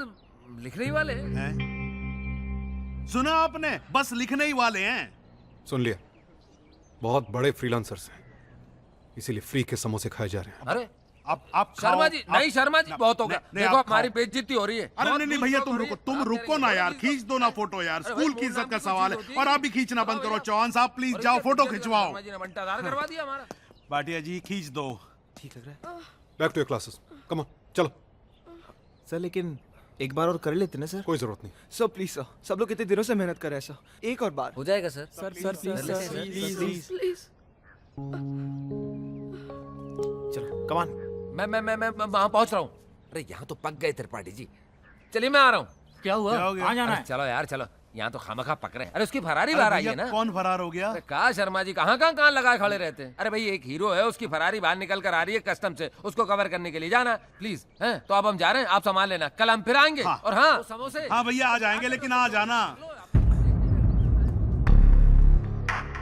I: लिखने ही वाले हैं।
B: सुना आपने? बस लिखने ही वाले हैं।
A: सुन लिया, बहुत बड़े फ्रीलांसर्स हैं, इसीलिए फ्री के समोसे खाए जा रहे हैं।
I: अरे
B: आप
I: शर्मा जी, नहीं शर्मा जी, बहुत हो गया। देखो हमारी बेइज्जती हो रही है।
B: अरे नहीं भैया, तुम रुको ना यार, खींच दो ना फोटो यार, स्कूल की इज्जत का सवाल है। और आप भी खींचना बंद करो। चौहान साहब प्लीज जाओ, फोटो खिंचवाओ।
I: करवा दिया हमारा।
B: भाटिया जी खींच दो।
M: ठीक लग रहा है।
A: Back to your classes, come on, चलो।
M: सर लेकिन एक बार और कर लेते ना सर।
A: कोई जरूरत नहीं
M: सर प्लीज सर, सब लोग कितने दिनों से मेहनत कर रहे हैं सर, एक और बार
I: हो जाएगा सर।
M: Sir please
I: please.
M: चलो कम ऑन।
I: मैं वहाँ पहुँच रहा हूँ। अरे यहाँ तो पक गए त्रिपाठी जी। चलिए मैं आ रहा हूँ।
S: क्या हुआ? कहाँ जाना है?
I: चलो यार चलो, यहाँ तो खामखा पक रहे हैं। अरे उसकी फरारी बाहर आई है ना।
B: कौन फरार हो गया?
I: अरे कहा शर्मा जी, कहाँ लगाए खड़े रहते हैं। अरे भाई एक हीरो है, उसकी फरारी बाहर निकल कर आ रही है कस्टम से, उसको कवर करने के लिए जाना प्लीज है। तो अब हम जा रहे हैं, आप संभाल लेना, कल हम फिर आएंगे।
B: हाँ।
I: और हाँ समोसे।
B: हाँ भैया आ जाएंगे, लेकिन आ जाना।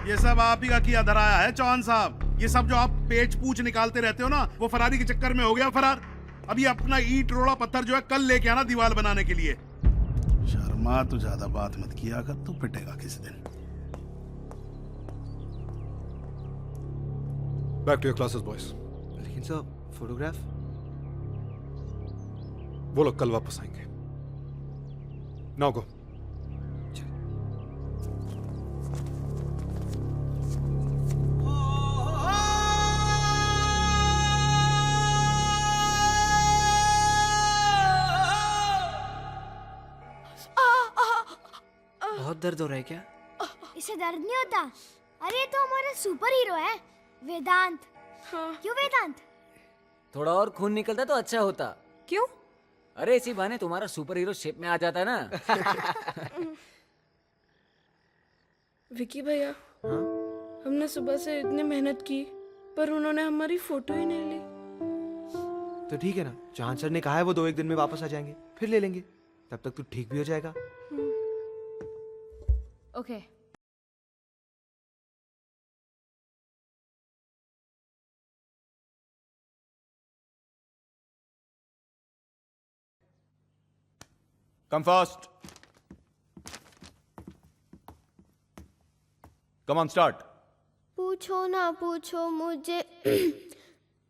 B: ये सब आप ही का किया धराया है चौहान साहब। ये सब जो आप पेच पूछ निकालते रहते हो ना, वो फरारी के चक्कर में हो गया फरार। अभी अपना ईंट रोड़ा पत्थर जो है कल लेके आना दीवार बनाने के लिए। शर्मा तू ज्यादा बात मत किया कर, तू पिटेगा किसी दिन।
A: Back to your classes boys.
M: लेकिन सर फोटोग्राफ?
A: वो लोग कल वापस आएंगे। Now go.
M: बहुत दर्द हो रहा है क्या?
K: इसे दर्द नहीं होता। अरे ये तो हमारा सुपर हीरो है, वेदांत। क्यों वेदांत?
I: थोड़ा और खून निकलता तो अच्छा होता।
P: क्यों?
I: अरे इसी बहाने तुम्हारा सुपर हीरो शेप में आ जाता ना।
C: विकी भैया, हमने सुबह से इतनी मेहनत की पर उन्होंने हमारी फोटो ही नहीं ली।
M: तो ठीक है ना, चौहान सर ने कहा है वो 2-1 दिन में वापस आ जाएंगे, फिर ले लेंगे। तब तक तू ठीक भी हो जाएगा।
D: Okay.
O: Come fast. Come on, start.
K: पूछो ना पूछो मुझे।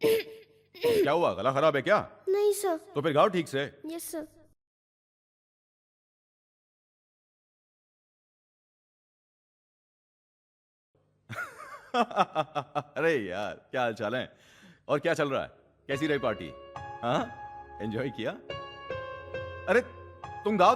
O: क्या हुआ, गला खराब है क्या?
K: नहीं सर।
O: तो फिर गाओ ठीक से।
K: Yes sir.
O: अरे यार, क्या हाल चाल है और क्या चल रहा है? कैसी रही पार्टी? हाँ, एंजॉय किया? अरे तुम गाओ।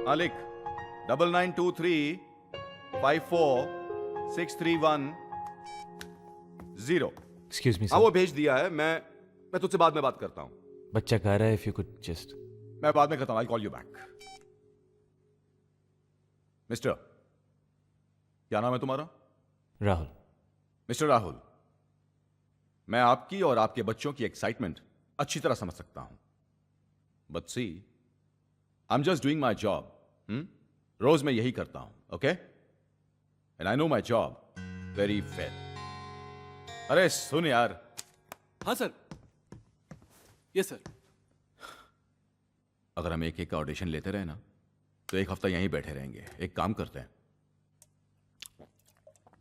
O: हाँ लिख, 9923546310।
E: एक्सक्यूज मी
O: हाँ वो भेज दिया है। मैं तुझसे बाद में बात करता हूँ।
E: बच्चा कह रहा है इफ यू कुड जस्ट।
O: मैं बाद में करता हूँ, I call you back. Mister, क्या नाम है तुम्हारा?
E: राहुल।
O: मिस्टर राहुल, मैं आपकी और आपके बच्चों की एक्साइटमेंट अच्छी तरह समझ सकता हूं, but see I am just doing my job. रोज मैं यही करता हूं, okay? And I know my job very well. अरे सुन यार।
M: हाँ सर। Yes sir.
O: अगर हम एक का ऑडिशन लेते रहे ना तो एक हफ्ता यहीं बैठे रहेंगे। एक काम करते हैं,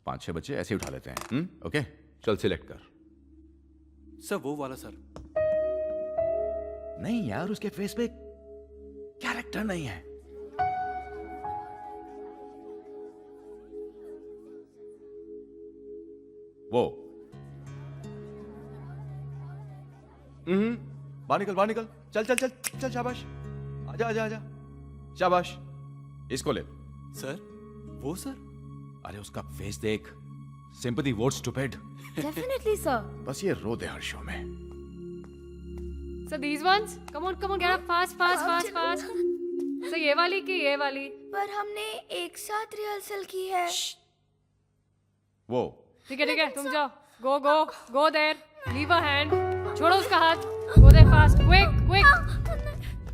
O: 5-6 बच्चे ऐसे ही उठा लेते हैं। ओके, चल सिलेक्ट कर।
M: सर वो वाला सर।
O: नहीं यार, उसके फेस पे कैरेक्टर नहीं है। वो बाहर निकल। चल शाबाश। आजा। शाबाश। इसको ले।
M: सर वो सर?
O: अरे उसका फेस देख, sympathy vote stupid.
D: Definitely, sir.
O: बस ये रो दे हर शो में।
L: So these ones, come on, get up fast.
R: सो ये वाली कि ये वाली?
K: पर हमने एक साथ रिहर्सल की है।
O: वो
R: ठीक है तुम जाओ। Go there, leave a hand, छोड़ो उसका हाथ, गो देयर फास्ट, क्विक।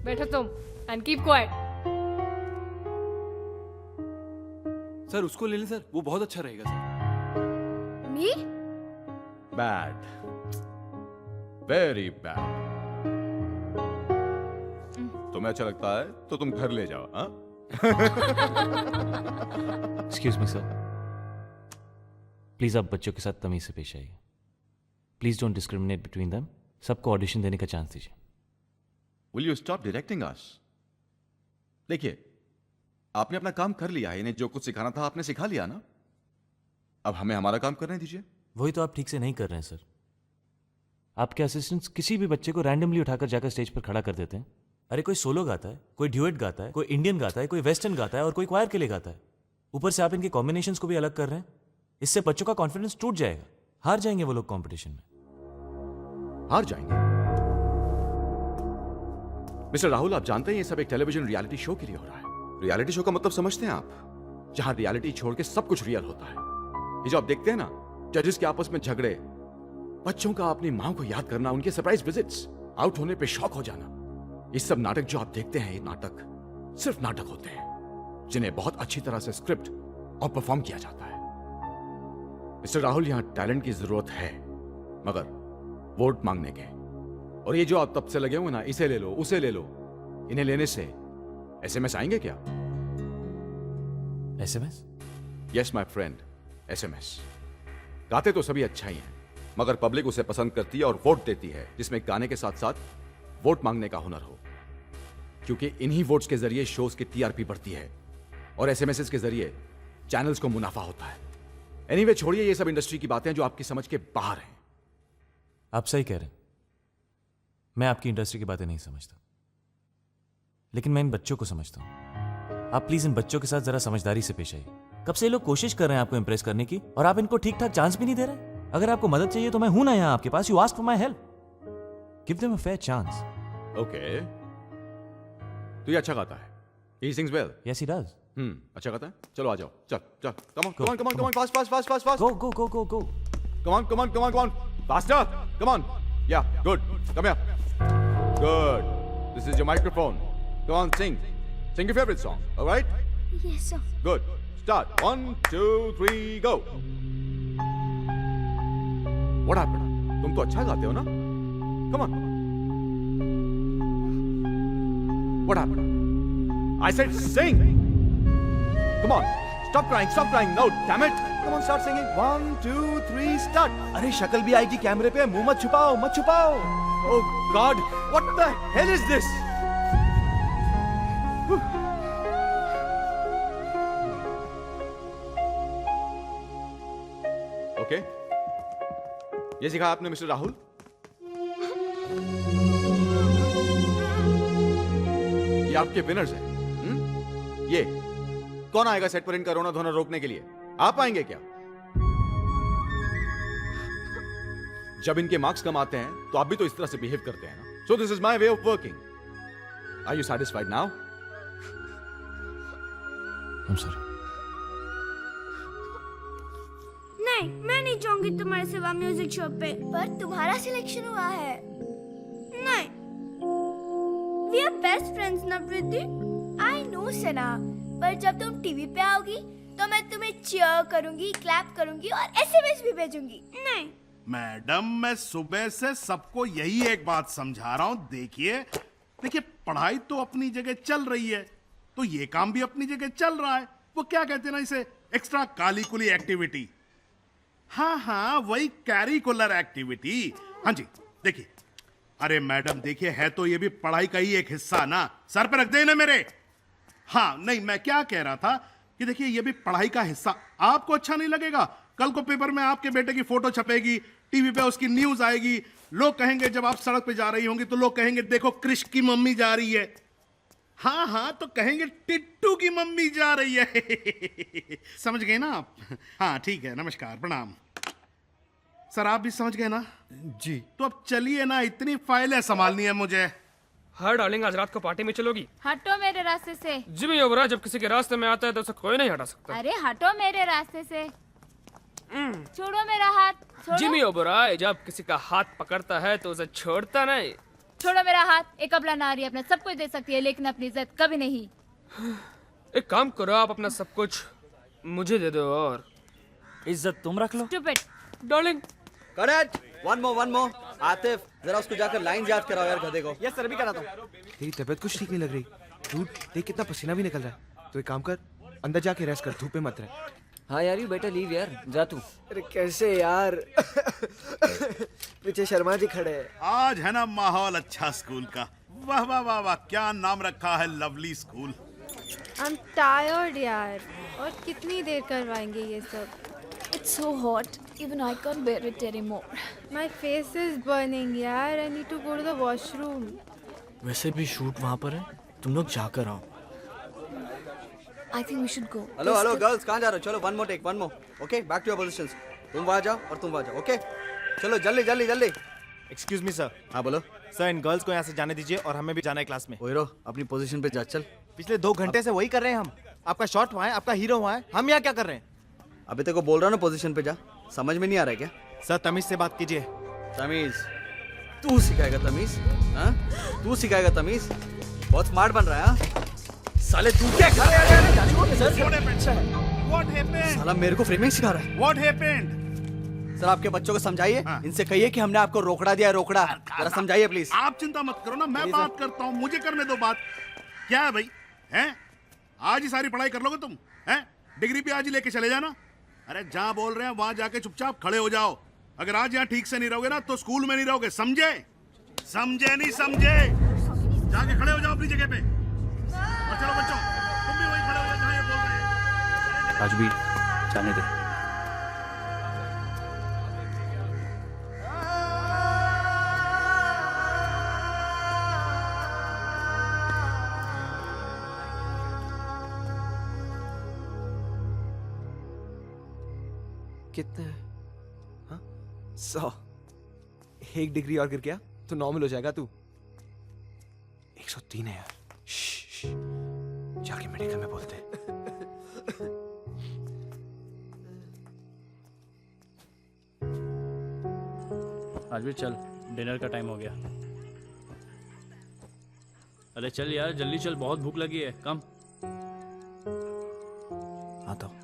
R: बैठो तुम एंड कीप क्वाइट।
M: सर उसको ले लें सर, वो बहुत अच्छा रहेगा सर।
K: मी?
O: Bad, very bad. तुम्हें अच्छा लगता है तो तुम घर ले जाओ। हाँ?
E: एक्सक्यूज मी सर, प्लीज आप बच्चों के साथ तमीज से पेश आइए। Please don't discriminate between them. सबको ऑडिशन देने का चांस दीजिए।
O: Will you stop directing us? देखिए, आपने अपना काम कर लिया है, इन्हें जो कुछ सिखाना था आपने सिखा लिया ना। अब हमें हमारा काम करने दीजिए।
E: वही तो आप ठीक से नहीं कर रहे हैं सर। आपके असिस्टेंट्स किसी भी बच्चे को रैंडमली उठाकर जाकर स्टेज पर खड़ा कर देते हैं। अरे कोई सोलो गाता है, कोई ड्यूएट गाता है, कोई इंडियन गाता है, कोई वेस्टर्न गाता है और कोई क्वायर के लिए गाता है। ऊपर से आप इनके कॉम्बिनेशंस को भी अलग कर रहे हैं। इससे बच्चों का कॉन्फिडेंस टूट जाएगा। हार जाएंगे वो लोग कंपटीशन में।
O: हार जाएंगे? मिस्टर राहुल, आप जानते हैं ये सब एक टेलीविजन रियलिटी शो के लिए हो रहा है। रियलिटी शो का मतलब समझते हैं आप? जहां रियलिटी छोड़ के सब कुछ रियल होता है। ये जो आप देखते हैं ना, जजेस के आपस में झगड़े, बच्चों का अपनी मां को याद करना, उनके सरप्राइज विजिट्स, आउट होने पे शॉक हो जाना, ये सब नाटक जो आप देखते हैं, ये नाटक सिर्फ नाटक होते हैं जिन्हें बहुत अच्छी तरह से स्क्रिप्ट और परफॉर्म किया जाता है। मिस्टर राहुल, यहां टैलेंट की जरूरत है, मगर वोट मांगने के। और ये जो आप तब से लगे हुए ना, इसे ले लो उसे ले लो, इन्हें लेने से एसएमएस आएंगे क्या?
E: SMS?
O: Yes my friend, SMS. गाते तो सभी अच्छा ही हैं, मगर पब्लिक उसे पसंद करती है और वोट देती है जिसमें गाने के साथ साथ वोट मांगने का हुनर हो। क्योंकि इन्हीं वोट्स के जरिए शोज की टीआरपी बढ़ती है और एसएमएस के जरिए चैनल्स को मुनाफा होता है। एनीवे, छोड़िए ये सब इंडस्ट्री की बातें जो आपकी समझ के बाहर हैं।
E: आप सही कह रहे हैं, मैं आपकी इंडस्ट्री की बातें नहीं समझता, लेकिन मैं इन बच्चों को समझता हूं। आप प्लीज इन बच्चों के साथ जरा समझदारी से पेश आइए। कब से ये लोग कोशिश कर रहे हैं आपको इंप्रेस करने की, और आप इनको ठीक ठाक चांस भी नहीं दे रहे। अगर आपको मदद चाहिए तो मैं हूं ना यहां आपके पास। You ask for my help, give them a fair chance.
O: Okay, तो ये अच्छा गाता है। He sings well.
E: Yes, he does.
O: अच्छा गाता है। चलो आ जाओ, चल चल, come on, fast.
E: Go.
O: Come on, faster, come on. Yeah, good. Come here. Good. This is your microphone. Come on, sing your favorite song. All right?
K: Yes, sir.
O: Good. Start. 1, 2, 3, go. What happened? तुम तो अच्छा गाते हो ना? Come on. What happened? I said sing. Come on. Stop crying. No, damn it. Come on, start singing. 1, 2, 3, start.
M: अरे शक्ल भी आएगी कैमरे पे, मुंह मत छुपाओ।
O: Oh God, what the hell is this? Okay. ये सिखाया आपने मिस्टर राहुल? ये आपके विनर्स हैं। ये कौन आएगा सेट पर इनका रोना धोना रोकने के लिए? आप आएंगे क्या? जब इनके मार्क्स कम आते हैं तो आप भी तो इस तरह से बिहेव करते हैं ना। So this is my way of working. Are you satisfied now?
E: I'm sorry.
K: नहीं, मैं नहीं जाऊंगी तुम्हारे सिवा म्यूजिक शो पे। पर तुम्हारा सिलेक्शन हुआ है। नहीं, we are best friends ना प्रीति। I know सना, पर जब तुम टीवी पे आओगी तो मैं तुम्हें चीयर करूंगी, क्लैप करूंगी और एसएमएस भी भेजूंगी। नहीं
B: मैडम, मैं सुबह से सबको यही एक बात समझा रहा हूं। देखिए, पढ़ाई तो अपनी जगह चल रही है, तो ये काम भी अपनी जगह चल रहा है। वो क्या कहते हैं ना, इसे एक्स्ट्रा कालिकुली एक्टिविटी। हाँ, वही कैरिकुलर एक्टिविटी। हाँ जी, देखिए। अरे मैडम देखिए, है तो ये भी पढ़ाई का ही एक हिस्सा ना। सर पे रख देना मेरे। हाँ, नहीं, मैं क्या कह रहा था कि देखिए, ये भी पढ़ाई का हिस्सा। आपको अच्छा नहीं लगेगा, कल को पेपर में आपके बेटे की फोटो छपेगी, टीवी पे उसकी न्यूज आएगी। लोग कहेंगे, जब आप सड़क पे जा रही होंगी तो लोग कहेंगे, देखो कृष की मम्मी जा रही है। हाँ, तो कहेंगे टिट्टू की मम्मी जा रही है। समझ गए ना आप? हाँ, ठीक है, नमस्कार, प्रणाम। सर, आप भी समझ गए ना?
M: जी।
B: तो अब चलिए ना, इतनी फाइलें संभालनी है मुझे।
H: हाँ डार्लिंग, आज रात को पार्टी में चलोगी?
V: हटो मेरे रास्ते से।
H: जिमी ओबरा जब किसी के रास्ते में आता है तो उसे कोई नहीं हटा सकता।
V: अरे हटो मेरे रास्ते से। छोड़ो मेरा हाथ। छोड़ो।
H: जिमी ओबरा जब किसी का हाथ पकड़ता है तो उसे छोड़ता नहीं।
V: छोड़ो मेरा हाथ। एक अबला नारी अपना सब कुछ दे सकती है लेकिन अपनी इज्जत कभी नहीं।
H: एक काम करो, आप अपना सब कुछ मुझे दे दो और
I: इज्जत तुम रख लो।
V: Stupid.
H: Darling.
M: Correct. One more Atif, जरा उसको जाकर लाइन याद कराओ यार गधे को। यस सर, अभी कराता हूं।
W: तेरी तबीयत कुछ ठीक नहीं लग रही। धूप देख कितना पसीना भी निकल रहा है। तो एक काम कर, अंदर जाके रेस्ट कर, धूप में मत रह।
I: हाँ यार, यू बेटर लीव यार, जा तू।
M: अरे कैसे यार पीछे शर्मा जी खड़े हैं।
B: आज है ना माहौल अच्छा स्कूल का। वाह वाह वाह वाह, क्या नाम रखा है, लवली स्कूल।
D: I'm tired यार। और कितनी देर करवाएंगे ये सब?
P: It's so hot. Even I can't bear it anymore.
D: My face is burning यार। I need to go to the washroom.
X: वैसे भी शूट वहाँ पर है, तुम लोग जाकर आओ।
P: I think we should go.
M: Hello hello girls, कहाँ जा रहे हो? चलो one more take, one more. Okay, back to your positions. तुम वहाँ जाओ और तुम वहाँ जाओ। ओके चलो जल्दी जल्दी जल्दी।
W: Excuse me sir.
M: हाँ बोलो
W: सर, इन गर्ल्स को यहाँ से जाने दीजिए और हमें भी जाना है क्लास में।
M: ओहिरो, अपनी पोजीशन पे जा। चल।
W: पिछले 2 घंटे से वही कर रहे हैं हम। आपका शॉट वहाँ है, आपका हीरो वहाँ है, हम यहाँ क्या कर रहे हैं?
M: अभी तेरे को बोल रहा हूँ ना, पोजीशन पे जा। समझ में नहीं आ रहा है क्या?
W: सर तमीज से बात कीजिए।
M: तमीज? तू सिखाएगा तमीज? हाँ, तू सिखाएगा तमीज? बहुत स्मार्ट बन रहा है। हाँ साले, तू क्या कर रहा है? साला मेरे को फ्रेमिंग सिखा रहा है।
B: What happened?
M: सर आपके बच्चों को समझाइए, इनसे कहिए कि हमने आपको रोकड़ा दिया है, रोकड़ा। जरा समझाइए प्लीज।
B: आप चिंता मत करो ना, मैं बात करता हूँ, मुझे करने दो बात। क्या है भाई, हैं? आज ही सारी पढ़ाई कर लोगे तुम? हैं? डिग्री भी आज ही लेके चले जाना। अरे जहाँ बोल रहे हैं वहां जाके चुपचाप खड़े हो जाओ। अगर आज यहाँ ठीक से नहीं रहोगे ना तो स्कूल में नहीं रहोगे, समझे? समझे नहीं समझे? जाके खड़े हो जाओ अपनी जगह पे। और चलो बच्चों, तुम भी वहीं खड़े हो जाओ जहाँ ये बोल रहे हैं।
X: राजवीर, जाने दे।
W: कितने? हाँ 100। 1 डिग्री और गिर गया तो नॉर्मल हो जाएगा तू। 103 है यार। जाके मेडिकल में बोलते हैं।
E: राजवीर चल, डिनर का टाइम हो गया। अरे चल यार, जल्दी चल, बहुत भूख लगी है। कम।
W: आता हूँ।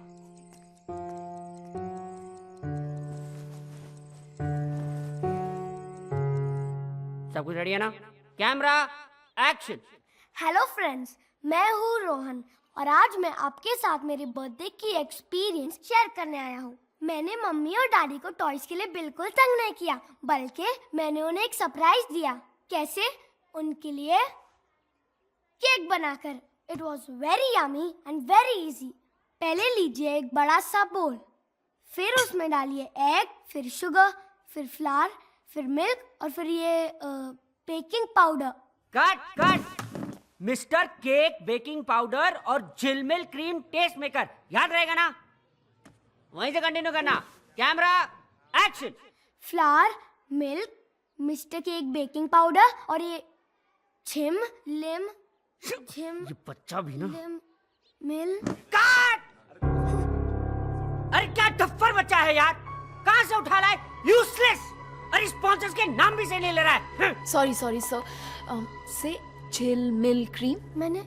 Y: सब कुछ रेडी है ना? Camera action.
K: हेलो फ्रेंड्स, मैं हूँ रोहन और आज मैं आपके साथ मेरे बर्थडे की एक्सपीरियंस शेयर करने आया हूँ। मैंने मम्मी और डैडी को टॉयज के लिए बिल्कुल तंग नहीं किया, बल्कि मैंने उन्हें एक सरप्राइज दिया। कैसे? उनके लिए केक बनाकर। It was very yummy and very easy. पहले लीजिए एक बड़ा सा बोल, फिर उसमें डालिए एग, फिर शुगर, फिर फ्लावर, फिर मिल्क और फिर ये baking powder.
Y: Cut cut. Mister cake, baking powder और झिलमिल क्रीम टेस्ट मेकर, याद रहेगा ना? वहीं से कंटिन्यू करना। Camera action.
K: Flower, milk, mister cake, baking powder और ये छिम लिम छिम।
Y: ये बच्चा भी ना।
K: लिम मिल।
Y: कट। अरे क्या डफर बच्चा है यार, कहाँ से उठा लाए? यूजलेस। अरे स्पॉन्सर्स के नाम भी से नहीं ले रहा है।
P: Sorry sorry sir. से झिलमिल क्रीम।
K: मैंने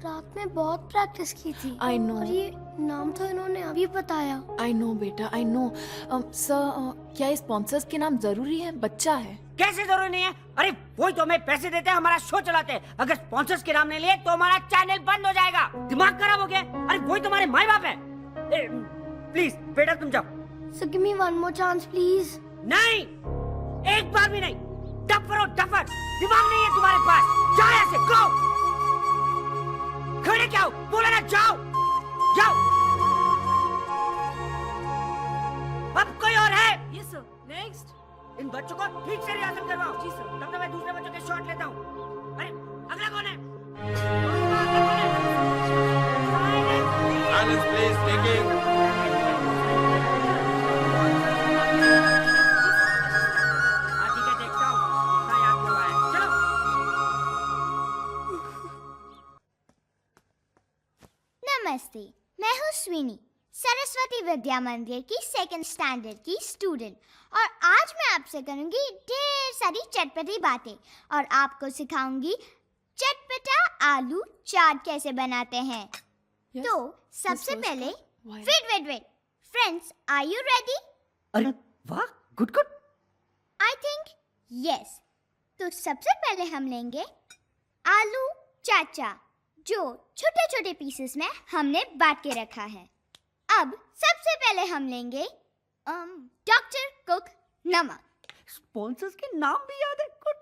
K: रात में बहुत प्रैक्टिस की थी।
P: I know.
K: और ये नाम तो इन्होंने अभी बताया।
P: आई नो बेटा, आई नो। सर क्या स्पॉन्सर्स के नाम जरूरी है? बच्चा है।
Y: कैसे जरूरी नहीं है? अरे वही तो हमें पैसे देते हैं, हमारा शो चलाते हैं। अगर स्पॉन्सर्स के नाम नहीं लिए तो हमारा चैनल बंद हो जाएगा। दिमाग खराब हो गया? अरे वही तुम्हारे माँ बाप है। प्लीज बेटा तुम जाओ।
K: So give me one more chance please.
Y: नहीं, एक बार भी नहीं। डफर हो डफर, दिमाग नहीं है तुम्हारे पास। जाओ यहाँ से, गो। खड़े क्या हो? बोला ना जाओ जाओ। अब कोई और है?
Q: Yes sir. नेक्स्ट।
Y: इन बच्चों को ठीक से रिहर्सल करवाओ। जी सर। तब तक मैं दूसरे बच्चों के शॉट लेता हूँ। अरे अगला कौन है?
O: Silence please, taking.
Y: हाँ ठीक है, देखता हूँ कितना याद हुआ है। चलो
K: स्वीनी, सरस्वती विद्या मंदिर की 2nd स्टैंडर्ड की स्टूडेंट, और आज मैं आपसे करूंगी ढेर सारी चटपटी बातें और आपको सिखाऊंगी चटपटा आलू चाट कैसे बनाते हैं। तो सबसे पहले wait friends, are you ready?
Y: अरे वाह, good good.
K: I think yes. तो सबसे पहले हम लेंगे आलू चाचा, जो छोटे छोटे पीसेस में हमने बांट के रखा है। अब सबसे पहले हम लेंगे डॉक्टर कुक नमक।
Y: स्पॉन्सर्स के नाम भी याद है, गुड।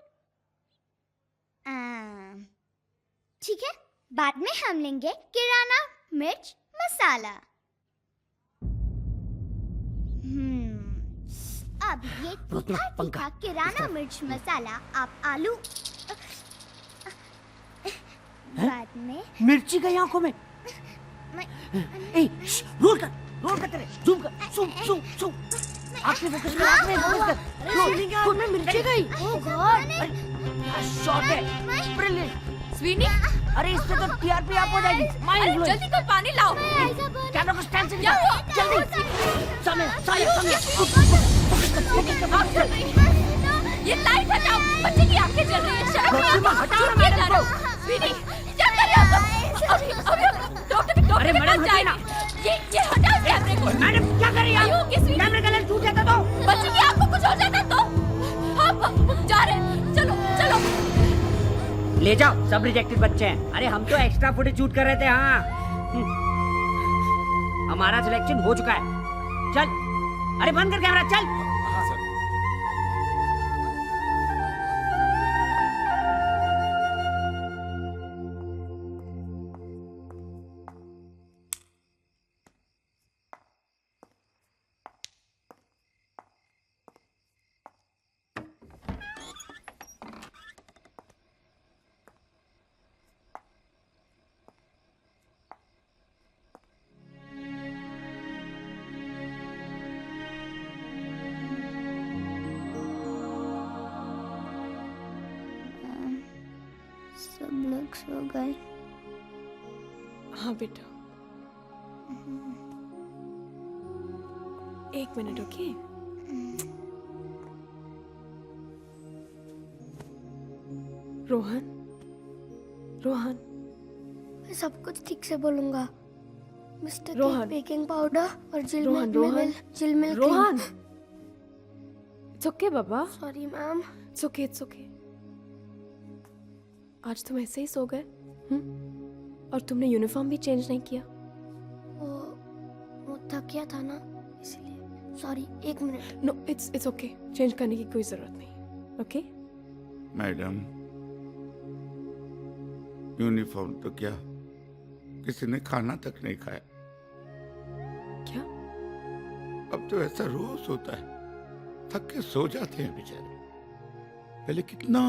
K: ठीक है, बाद में हम लेंगे किराना मिर्च मसाला। अब ये तीखा किराना मिर्च मसाला आप आलू बाद में
Y: मिर्ची गई आंखों में। रोल कर तेरे, जूम कर। आंखें फोकस कर, आंखें फोकस कर।
Q: स्वीनी के आंख में मिर्ची गई। ओह गॉड,
Y: शॉट है, ब्रिलियंट।
P: स्वीनी,
Y: अरे इस पे तो टीआरपी आप हो जाएगी।
P: अरे जल्दी कोई पानी लाओ।
Y: कैमरा को स्टैंड से
P: क्या हुआ?
Y: जल्दी सामने।
P: ये लाइट हटाओ, बच्चे की आंखें जल रही है।
Y: हटाओ मैडम को।
P: स्वीनी, क्या कर रहे हो आप? अभी डॉक्टर के पास जाएंगे। ये हटाओ कैमरे को।
Y: मैडम क्या कर रही हैं आप? कैमरे का लेंस टूट जाता तो
P: बच्चे की आंख को कुछ हो जाता तो हम जा रहे हैं। चलो
Y: ले जाओ, सब रिजेक्टेड बच्चे हैं। अरे हम तो एक्स्ट्रा फुटेज शूट कर रहे थे। हाँ, हमारा सिलेक्शन हो चुका है। चल, अरे बंद कर कैमरा, चल।
O: हाँ सर।
K: सब लोग सो गए।
D: हाँ बेटा, 1 मिनट, ओके? रोहन,
K: मैं सब कुछ ठीक से बोलूंगा। मिस्टर
D: रोहन।
K: बेकिंग पाउडर और जिल
D: Rohan,
K: milk
D: Rohan, it's okay Baba.
K: Sorry ma'am.
D: It's okay. आज तुम ऐसे ही सो गए? और तुमने यूनिफॉर्म भी चेंज नहीं किया?
K: वो थक गया था ना, इसलिए। Sorry, 1 minute.
D: No, it's okay. Change करने की कोई जरूरत नहीं, ओके?
F: मैडम, यूनिफॉर्म तो क्या, किसी ने खाना तक नहीं खाया।
D: क्या?
F: अब तो ऐसा रोज होता है, थक के सो जाते हैं बेचारे। पहले कितना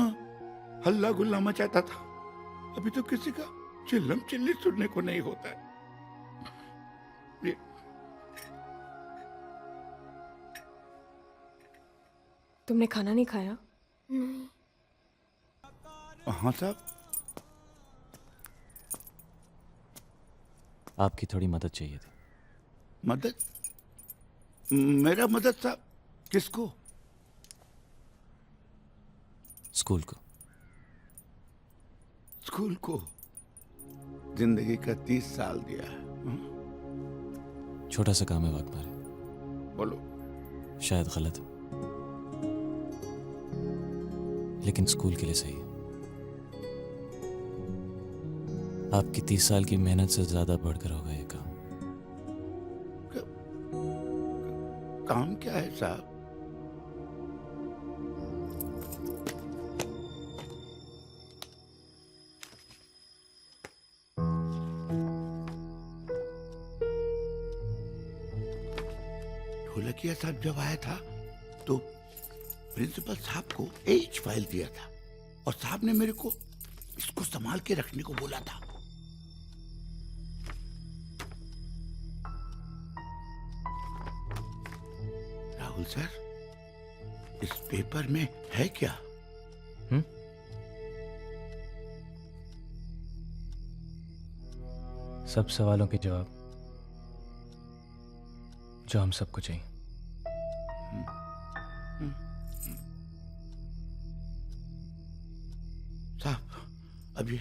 F: हल्ला गुल्ला मचाता था, अभी तो किसी का चिल्लम चिल्ली सुनने को नहीं होता है।
D: तुमने खाना नहीं खाया?
K: नहीं।
F: हाँ साहब।
E: आपकी थोड़ी मदद चाहिए थी।
F: मदद? मेरा मदद साहब? किसको?
E: स्कूल को।
F: स्कूल को जिंदगी का 30 साल दिया है।
E: छोटा सा काम है वाक मारे।
F: बोलो।
E: शायद गलत है, लेकिन स्कूल के लिए सही है। आपकी 30 साल की मेहनत से ज्यादा बढ़कर होगा ये काम।
F: काम क्या है साहब? ढोलकिया साहब जब आया था तो प्रिंसिपल साहब को एच फाइल दिया था और साहब ने मेरे को इसको संभाल के रखने को बोला था। राहुल सर, इस पेपर में है क्या?
E: सब सवालों के जवाब जो हम सबको चाहिए।
F: साहब अभी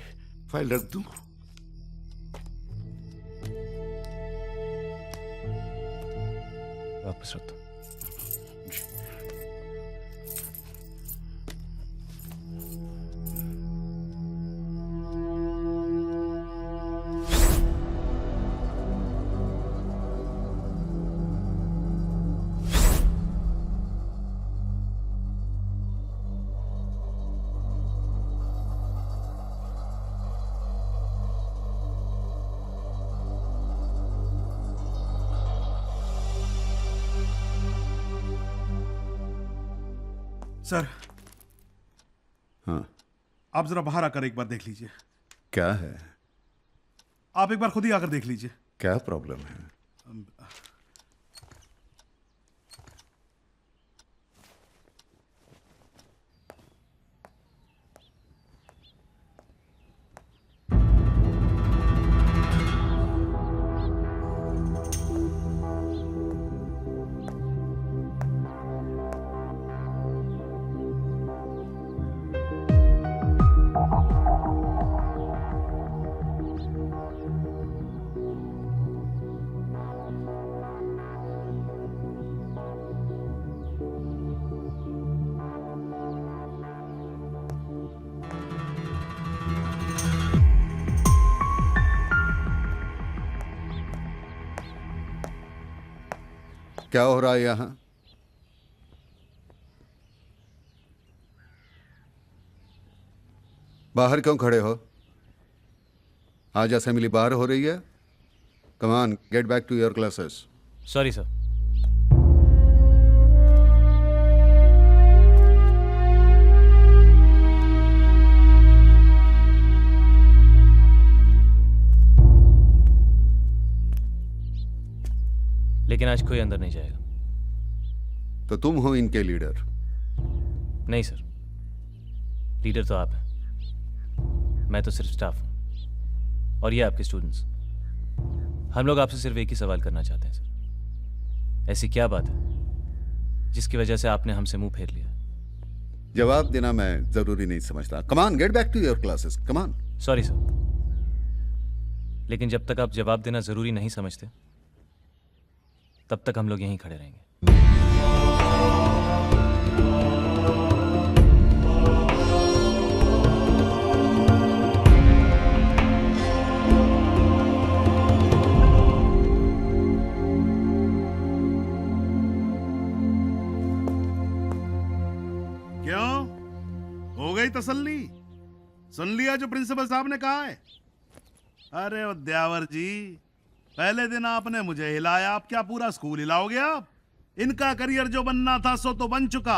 F: फाइल रख दूं?
E: वापस रख दो।
B: सर,
F: हाँ
B: आप जरा बाहर आकर एक बार देख लीजिए।
F: क्या है?
B: आप एक बार खुद ही आकर देख लीजिए।
F: क्या प्रॉब्लम है? क्या हो रहा है यहां? बाहर क्यों खड़े हो? आज असेंबली बाहर हो रही है। Come on, get back to your classes.
E: Sorry sir. लेकिन आज कोई अंदर नहीं जाएगा।
F: तो तुम हो इनके लीडर?
E: नहीं सर, लीडर तो आप हैं, मैं तो सिर्फ स्टाफ हूं। और ये आपके स्टूडेंट्स। हम लोग आपसे सिर्फ एक ही सवाल करना चाहते हैं सर। ऐसी क्या बात है जिसकी वजह से आपने हमसे मुंह फेर लिया?
F: जवाब देना मैं जरूरी नहीं समझता। Come on, get back to your classes. Come on.
E: Sorry sir, लेकिन जब तक आप जवाब देना जरूरी नहीं समझते तब तक हम लोग यहीं खड़े रहेंगे।
B: क्यों, हो गई तसल्ली? सुन लिया जो प्रिंसिपल साहब ने कहा है? अरे उद्यावर जी, पहले दिन आपने मुझे हिलाया, आप क्या पूरा स्कूल हिलाओगे आप? इनका करियर जो बनना था सो तो बन चुका।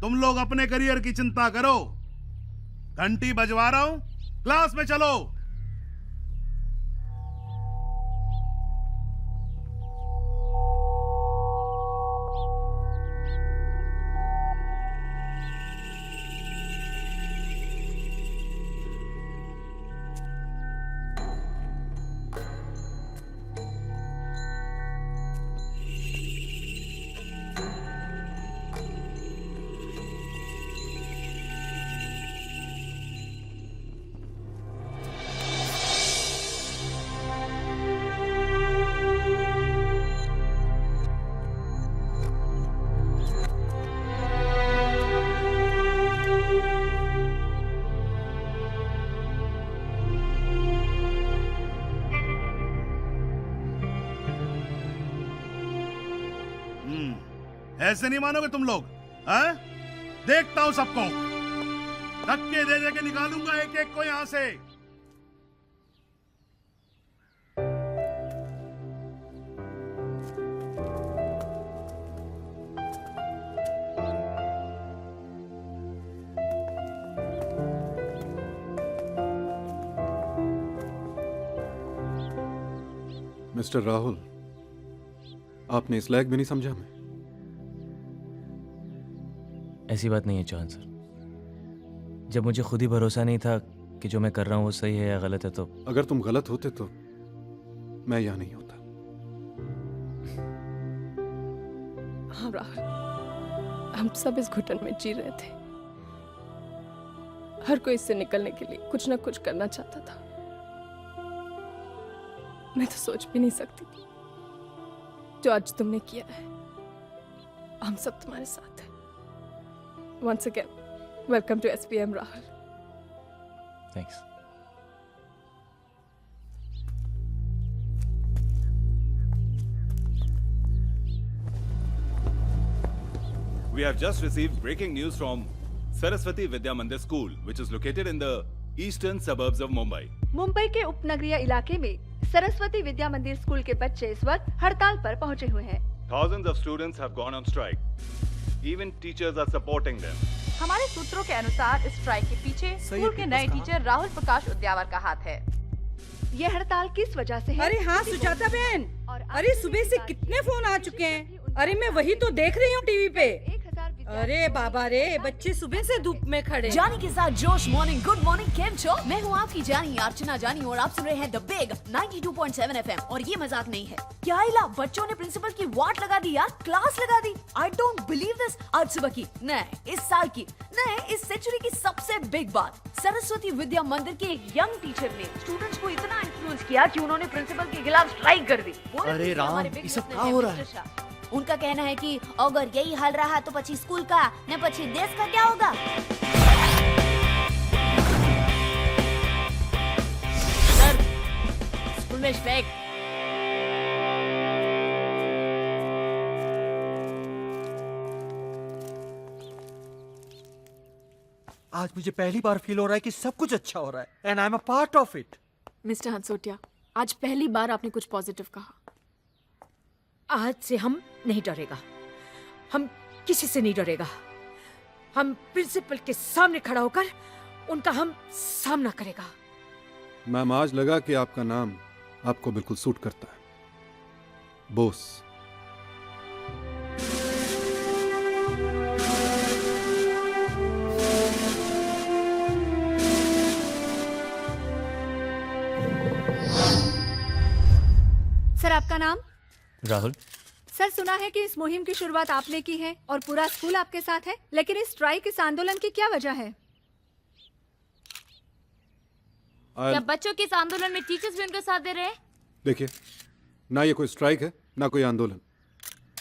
B: तुम लोग अपने करियर की चिंता करो। घंटी बजवा रहा हूं, क्लास में चलो। ऐसे नहीं मानोगे तुम लोग, हैं? देखता हूं सबको, धक्के दे दे के निकालूंगा एक एक को यहां से।
A: मिस्टर राहुल, आपने इस लायक भी नहीं समझा मैं।
E: ऐसी बात नहीं है चौहान सर। जब मुझे खुद ही भरोसा नहीं था कि जो मैं कर रहा हूँ वो सही है या गलत है, तो
A: अगर तुम गलत होते तो मैं यहाँ नहीं होता।
D: हाँ राहुल, हम सब इस घुटन में जी रहे थे। हर कोई इससे निकलने के लिए कुछ ना कुछ करना चाहता था। मैं तो सोच भी नहीं सकती थी जो आज तुमने किया है। हम सब तुम्हारे साथ हैं। Once again, welcome to SPM, Rahul.
E: Thanks.
G: We have just received breaking news from Saraswati Vidya Mandir School, which is located in the eastern suburbs of Mumbai.
J: Mumbai के उपनगरीय इलाके में सरस्वती विद्या मंदिर स्कूल के बच्चे इस वक्त हड़ताल पर पहुंचे हुए हैं।
G: Thousands of students have gone on strike. Even teachers are supporting them.
J: हमारे सूत्रों के अनुसार इस स्ट्राइक के पीछे स्कूल के नए टीचर राहुल प्रकाश उद्यावर का हाथ है। ये हड़ताल किस वजह से है?
Q: अरे हाँ सुजाता बहन, अरे सुबह से कितने फोन आ चुके हैं। अरे मैं वही तो देख रही हूँ टीवी पे। अरे बाबा रे, बच्चे सुबह से धूप में खड़े।
I: जानी के साथ जोश मॉर्निंग। गुड मॉर्निंग, केम छो? मैं हूँ आपकी जानी अर्चना जानी और आप सुन रहे हैं द बिग 92.7 FM। और ये मजाक नहीं है। क्या इला बच्चों ने प्रिंसिपल की वाट लगा दी यार, क्लास लगा दी। I don't believe this. आज सुबह की नहीं, इस साल की नहीं, इस सेंचुरी की सबसे बिग बात, सरस्वती विद्या मंदिर के एक यंग टीचर ने स्टूडेंट्स को इतना इन्फ्लुएंस किया कि उन्होंने प्रिंसिपल के खिलाफ स्ट्राइक कर दी।
W: अरे राम, ये सब क्या हो रहा है?
V: उनका कहना है कि अगर यही हाल रहा तो पची स्कूल का न पची देश का क्या होगा। सर, स्कूल में स्ट्राइक।
M: आज मुझे पहली बार फील हो रहा है कि सब कुछ अच्छा हो रहा है and I am a part of it.
D: Mister Hansotia, आज पहली बार आपने कुछ पॉजिटिव कहा।
N: आज से हम नहीं डरेगा, हम किसी से नहीं डरेगा। हम प्रिंसिपल के सामने खड़ा होकर उनका हम सामना करेगा।
A: मैम, आज लगा कि आपका नाम आपको बिल्कुल सूट करता है, बोस।
J: सर, आपका नाम?
E: राहुल।
J: सर, सुना है कि इस मुहिम की शुरुआत आपने की है और पूरा स्कूल आपके साथ है, लेकिन इस स्ट्राइक, इस आंदोलन की क्या वजह है?
V: क्या बच्चों के इस आंदोलन में टीचर्स भी उनका साथ दे रहे हैं?
A: देखिए, ना ये कोई स्ट्राइक है ना कोई आंदोलन।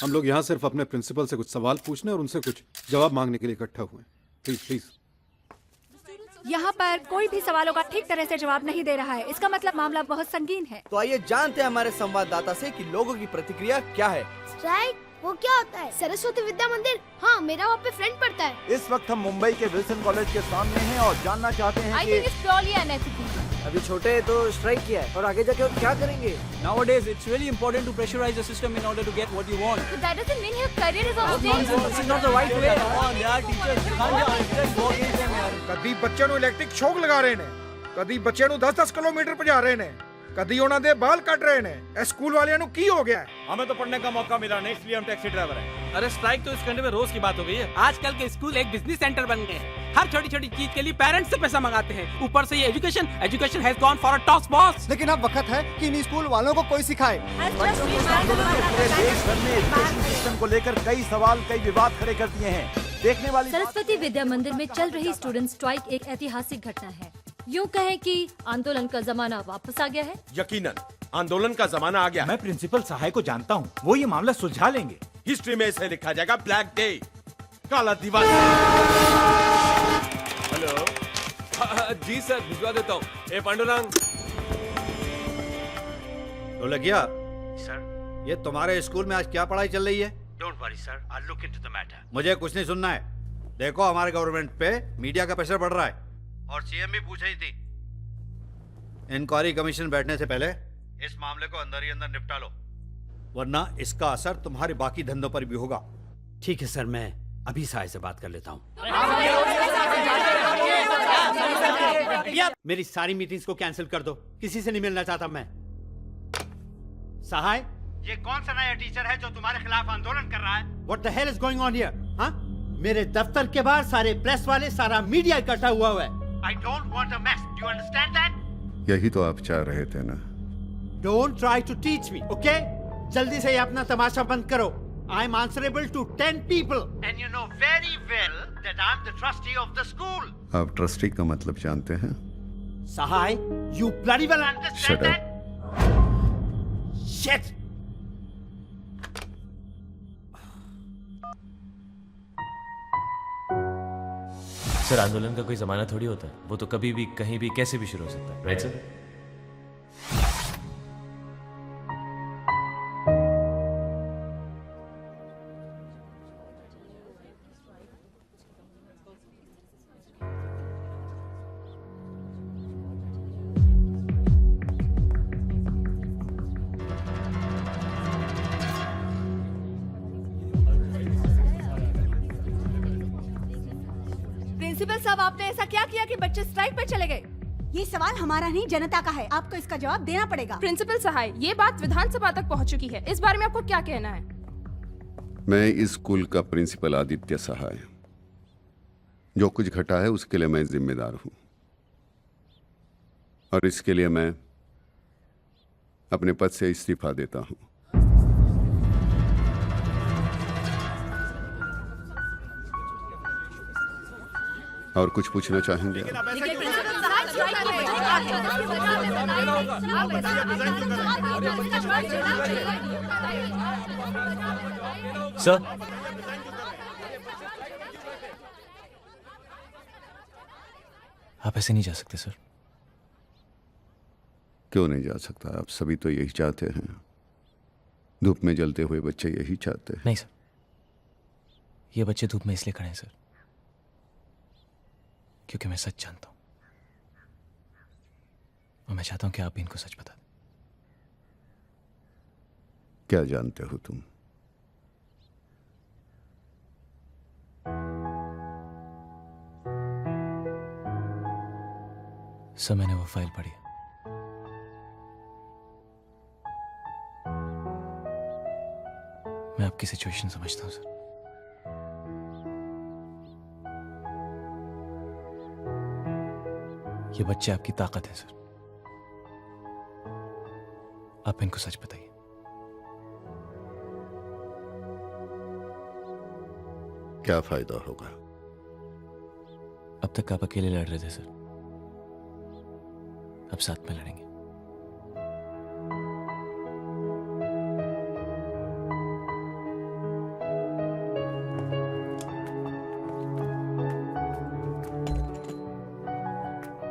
A: हम लोग यहाँ सिर्फ अपने प्रिंसिपल से कुछ सवाल पूछने और उनसे कुछ जवाब मांगने के लिए इकट्ठा हुए हैं। Please please.
J: यहाँ पर कोई भी सवालों का ठीक तरह से जवाब नहीं दे रहा है। इसका मतलब मामला बहुत संगीन है।
W: तो आइए जानते हैं हमारे संवाददाता से कि लोगों की प्रतिक्रिया क्या है।
K: स्ट्राइक वो क्या होता है? सरस्वती विद्या मंदिर? हाँ, मेरा वहाँ पे फ्रेंड पढ़ता है।
O: इस वक्त हम मुंबई के विल्सन कॉलेज के सामने हैं और जानना चाहते हैं कि
W: अभी छोटे तो स्ट्राइक किया है और आगे जाके और क्या करेंगे?
M: Nowadays it's really important to pressurize the system in order to get what you want.
V: But that doesn't mean your career is on stake.
W: This is not the right way.
M: Come on यार, teachers
T: कदी बच्चे ਨੂੰ electric shock ਲਗਾ ਰਹੇ ਨੇ, ਕਦੀ ਬੱਚੇ ਨੂੰ 10-10 ਕਿਲੋਮੀਟਰ ਭਜਾ ਰਹੇ ਨੇ, कदी ਉਹਨਾਂ ਦੇ ਬਾਲ ਕੱਟ ਰਹੇ ਨੇ। ਇਹ ਸਕੂਲ ਵਾਲਿਆਂ ਨੂੰ ਕੀ ਹੋ ਗਿਆ है?
M: हमें तो पढ़ने का मौका मिला नहीं, इसलिए हम टैक्सी ड्राइवर हैं। अरे स्ट्राइक तो इस कंट्री में रोज की बात हो गई है। आजकल के स्कूल एक बिजनेस सेंटर बन गए हैं। हर छोटी छोटी चीज के लिए पेरेंट्स से पैसा मंगाते हैं, ऊपर से ये education has gone for a top boss.
W: लेकिन अब वक्त है कि इन स्कूल वालों को कोई सिखाए।
O: देश भर में एजुकेशन सिस्टम को लेकर कई सवाल, कई विवाद खड़े कर दिए हैं। देखने वाली
V: सरस्वती विद्या मंदिर में चल रही स्टूडेंट स्ट्राइक एक ऐतिहासिक घटना है। यूँ कहें कि आंदोलन का जमाना वापस आ गया है।
M: यकीनन आंदोलन का जमाना आ गया। मैं प्रिंसिपल सहाय को जानता हूँ, वो ये मामला सुलझा लेंगे। हिस्ट्री में इसे लिखा जाएगा ब्लैक डे, काला दिवस। हेलो जी सर, भिजवा देता हूँ। ए पांडुरंग,
T: तो लग गया सर। ये तुम्हारे स्कूल में आज क्या पढ़ाई चल रही है?
M: Don't worry sir, I look into the matter.
T: मुझे कुछ नहीं सुनना है। देखो, हमारे गवर्नमेंट पे मीडिया का प्रेशर बढ़ रहा है और सीएम भी पूछ रही थी। इंक्वायरी कमीशन बैठने से पहले इस मामले को अंदर ही अंदर निपटा लो, वरना इसका असर तुम्हारे बाकी धंधों पर भी होगा।
M: ठीक है सर, मैं अभी साय से बात कर लेता हूँ। मेरी सारी मीटिंग्स को कैंसिल कर दो, किसी से नहीं मिलना चाहता मैं। सहाय, ये कौन सा नया टीचर है जो तुम्हारे खिलाफ आंदोलन कर रहा है? What the hell is going on here? हाँ? मेरे दफ्तर के बाहर सारे प्रेस वाले, सारा मीडिया इकट्ठा हुआ है। I don't want a mess. Do you understand that?
F: यही तो आप चाह रहे थे ना?
M: Don't try to teach me, okay? जल्दी से ये अपना तमाशा बंद करो।
T: I'm answerable to 10 people. And you know very well that I'm the trustee of the school.
A: आप ट्रस्टी का मतलब जानते हैं?
T: Sahai, you bloody well understand
A: Shut up.
T: that? Shit!
E: Sir आंदोलन का कोई जमाना थोड़ी होता है, वो तो कभी भी कहीं भी कैसे भी शुरू हो सकता है, राइट सर?
I: प्रिंसिपल साहब, आपने ऐसा क्या किया कि बच्चे स्ट्राइक पे चले गए?
C: ये सवाल हमारा नहीं, जनता का है। आपको इसका जवाब देना पड़ेगा।
J: प्रिंसिपल सहाय, ये बात विधानसभा तक पहुंच चुकी है। इस बारे में आपको क्या कहना है?
A: मैं इस स्कूल का प्रिंसिपल आदित्य सहाय, जो कुछ घटा है उसके लिए मैं जिम्मेदार हूं, और इसके लिए मैं अपने पद से इस्तीफा देता हूं। और कुछ पूछना चाहेंगे?
E: सर, आप ऐसे नहीं जा सकते सर।
A: क्यों नहीं जा सकता? आप सभी तो यही चाहते हैं। धूप में जलते हुए बच्चे यही चाहते हैं।
E: नहीं सर, ये बच्चे धूप में इसलिए खड़े हैं सर क्योंकि मैं सच जानता हूं, और मैं चाहता हूं कि आप भी इनको सच बता दें।
A: क्या जानते हो तुम?
E: सर, मैंने वो फाइल पढ़ी। मैं आपकी सिचुएशन समझता हूं सर। ये बच्चे आपकी ताकत है सर। आप इनको सच बताइए।
A: क्या फायदा होगा?
E: अब तक आप अकेले लड़ रहे थे सर, अब साथ में लड़ेंगे।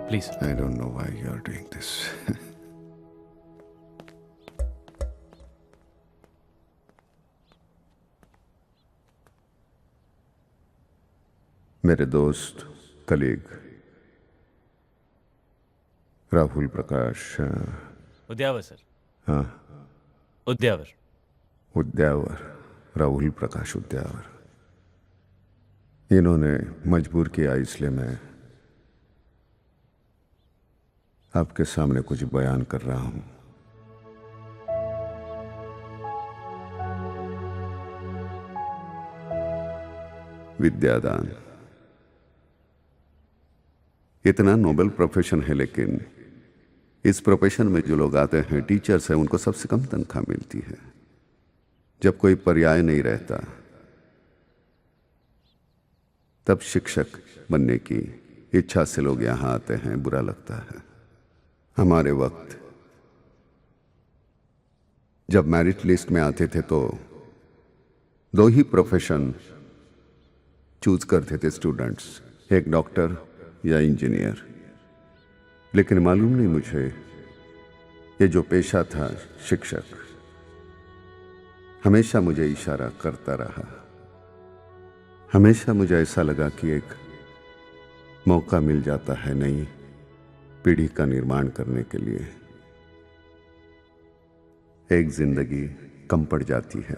E: Please.
A: I don't know why you are doing this. मेरे दोस्त, कलीग राहुल प्रकाश
E: उद्यावर सर।
A: हाँ,
E: उद्यावर।
A: उद्यावर, राहुल प्रकाश उद्यावर। इन्होंने मजबूर किया, इसलिए मैं आपके सामने कुछ बयान कर रहा हूं। विद्यादान इतना नोबल प्रोफेशन है, लेकिन इस प्रोफेशन में जो लोग आते हैं, टीचर्स हैं, उनको सबसे कम तनख्वाह मिलती है। जब कोई पर्याय नहीं रहता, तब शिक्षक बनने की इच्छा से लोग यहां आते हैं। बुरा लगता है। हमारे वक्त जब मेरिट लिस्ट में आते थे तो 2 ही प्रोफेशन चूज करते थे स्टूडेंट्स, एक डॉक्टर या इंजीनियर। लेकिन मालूम नहीं मुझे, ये जो पेशा था शिक्षक, हमेशा मुझे इशारा करता रहा। हमेशा मुझे ऐसा लगा कि एक मौका मिल जाता है नई पीढ़ी का निर्माण करने के लिए। एक जिंदगी कम पड़ जाती है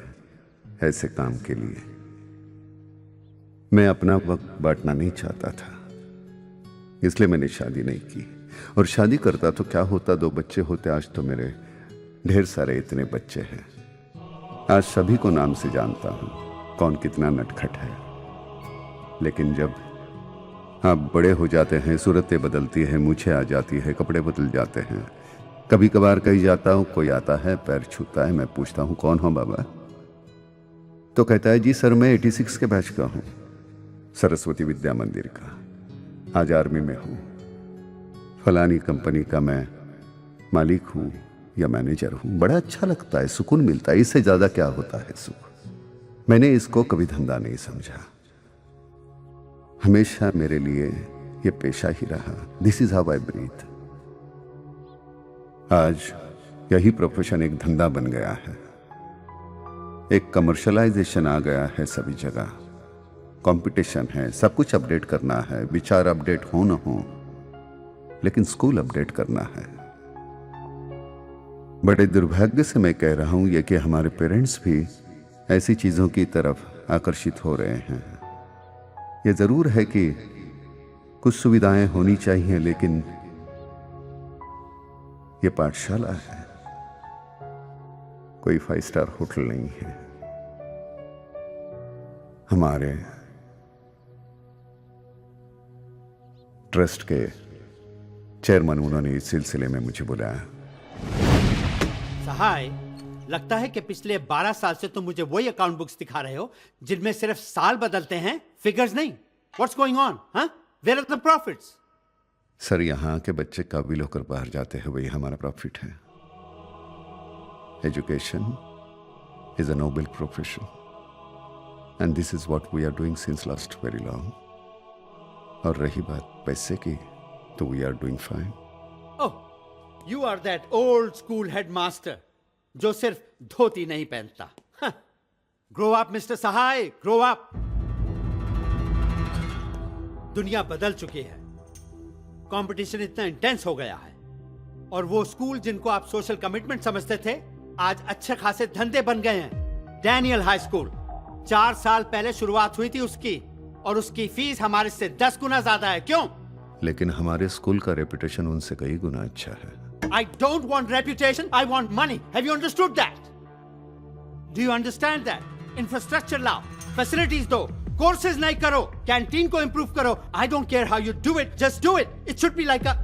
A: ऐसे काम के लिए। मैं अपना वक्त बांटना नहीं चाहता था, इसलिए मैंने शादी नहीं की। और शादी करता तो क्या होता, 2 बच्चे होते। आज तो मेरे ढेर सारे इतने बच्चे हैं। आज सभी को नाम से जानता हूं, कौन कितना नटखट है। लेकिन जब आप बड़े हो जाते हैं, सूरतें बदलती हैं, मूछें आ जाती है, कपड़े बदल जाते हैं। कभी कभार कहीं जाता हूं, कोई आता है, पैर छूता है, मैं पूछता हूं कौन हो बाबा, तो कहता है जी सर मैं 86 के बैच का हूं, सरस्वती विद्या मंदिर का, आज आर्मी में हूं, फलानी कंपनी का मैं मालिक हूं या मैनेजर हूं। बड़ा अच्छा लगता है, सुकून मिलता है, इससे ज्यादा क्या होता है सुख। मैंने इसको कभी धंधा नहीं समझा, हमेशा मेरे लिए ये पेशा ही रहा। This is how I breathe. आज यही प्रोफेशन एक धंधा बन गया है, एक कमर्शलाइजेशन आ गया है, सभी जगह कंपटीशन है, सब कुछ अपडेट करना है, विचार अपडेट हो न हो, लेकिन स्कूल अपडेट करना है। बड़े दुर्भाग्य से मैं कह रहा हूं ये कि हमारे पेरेंट्स भी ऐसी चीजों की तरफ आकर्षित हो रहे हैं। ये जरूर है कि कुछ सुविधाएं होनी चाहिए, लेकिन ये पाठशाला है, कोई 5 स्टार होटल नहीं है। हमारे ट्रस्ट के चेयरमैन उन्होंने इस सिलसिले में मुझे बुलाया।
T: सहाय, लगता है कि पिछले 12 साल से तुम मुझे वही अकाउंट बुक्स दिखा रहे हो जिनमें सिर्फ साल बदलते हैं, फिगर्स नहीं। What's going on? Where are the profits?
A: Sir, यहां के बच्चे काबिल होकर बाहर जाते हैं, वही हमारा प्रॉफिट है। Education is a noble profession and this is what we are doing since last very long. और रही बात पैसे की, तो we are doing fine.
T: Oh, you are that old school headmaster जो सिर्फ धोती नहीं पहनता। Grow up mister Sahay, grow up. दुनिया बदल चुकी है, कंपटीशन इतना इंटेंस हो गया है, और वो स्कूल जिनको आप सोशल कमिटमेंट समझते थे आज अच्छे खासे धंधे बन गए हैं। डैनियल हाई स्कूल 4 साल पहले शुरुआत हुई थी उसकी, और उसकी फीस हमारे से 10 गुना ज्यादा है। क्यों?
A: लेकिन हमारे स्कूल का रेपुटेशन उनसे कई गुना अच्छा है।
T: I don't want reputation, I want money. Have you understood that? Do you understand that? Infrastructure लाओ, facilities दो, courses नहीं करो, canteen को improve करो. I don't care how you do it, just do it. It should be like a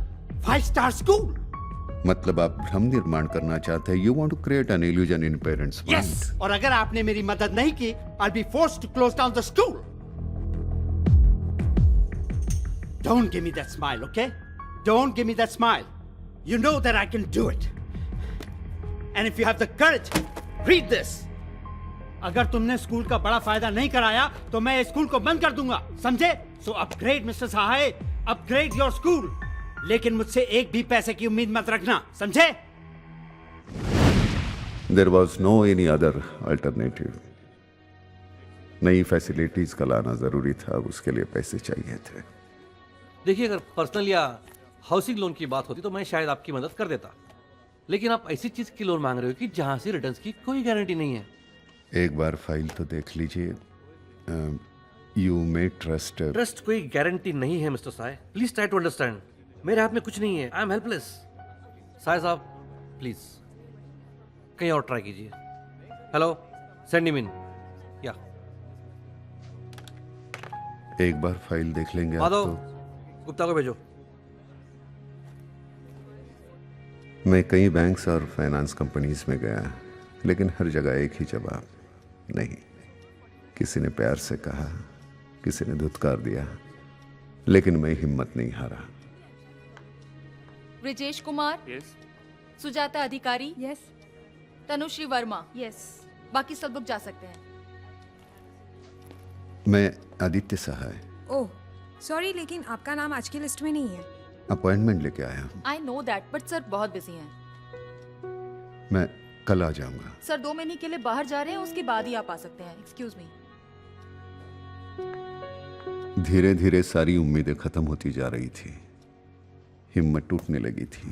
T: 5-star school.
A: मतलब आप भ्रम निर्माण करना चाहते हैं। You want to create an illusion in parents' mind.
T: Yes. और अगर आपने मेरी मदद नहीं की, I'll be forced to close down the school. Don't give me that smile, okay? Don't give me that smile. You know that I can do it. And if you have the courage, read this. अगर तुमने school का बड़ा फायदा नहीं कराया तो मैं इस स्कूल को बंद कर दूंगा, समझे? So upgrade mister Sahay, upgrade your school. लेकिन मुझसे एक भी पैसे की उम्मीद मत रखना, समझे?
A: There was no any other alternative. नई फैसिलिटीज का लाना जरूरी था, उसके लिए पैसे चाहिए थे।
H: देखिए, अगर पर्सनल या हाउसिंग लोन की बात होती तो मैं शायद आपकी मदद कर देता, लेकिन आप ऐसी चीज की लोन मांग रहे हो कि जहां से रिटर्न्स की कोई गारंटी नहीं है।
A: एक बार फाइल तो देख लीजिए। यू मे ट्रस्ट
H: कोई गारंटी नहीं है mister Sahay, please try to understand. मेरे हाथ में कुछ नहीं है, आई एम हेल्पलेस। साय साहब प्लीज कहीं और ट्राई कीजिए। Hello, send him in. या
A: एक बार फाइल देख लेंगे आप
H: माधव,
A: तो।
H: गुप्ता को भेजो।
A: मैं कई बैंक्स और फाइनेंस कंपनीज में गया, लेकिन हर जगह एक ही जवाब, नहीं। किसी ने प्यार से कहा, किसी ने धुतकार दिया, लेकिन मैं हिम्मत नहीं हारा।
P: ब्रिजेश कुमार,
H: यस।
P: सुजाता अधिकारी,
D: यस।
P: तनुश्री वर्मा,
D: यस।
P: बाकी सब लोग जा सकते हैं।
A: मैं आदित्य सहाय।
D: ओह सॉरी, लेकिन आपका नाम आज की लिस्ट में नहीं है।
A: अपॉइंटमेंट लेके आया हूँ।
P: I know that, but sir बहुत बिजी हैं।
A: मैं कल आ जाऊंगा।
P: सर 2 महीने के लिए बाहर जा रहे हैं, उसके बाद ही आप आ सकते हैं। Excuse me.
A: धीरे धीरे सारी उम्मीदें खत्म होती जा रही थी, हिम्मत टूटने लगी थी।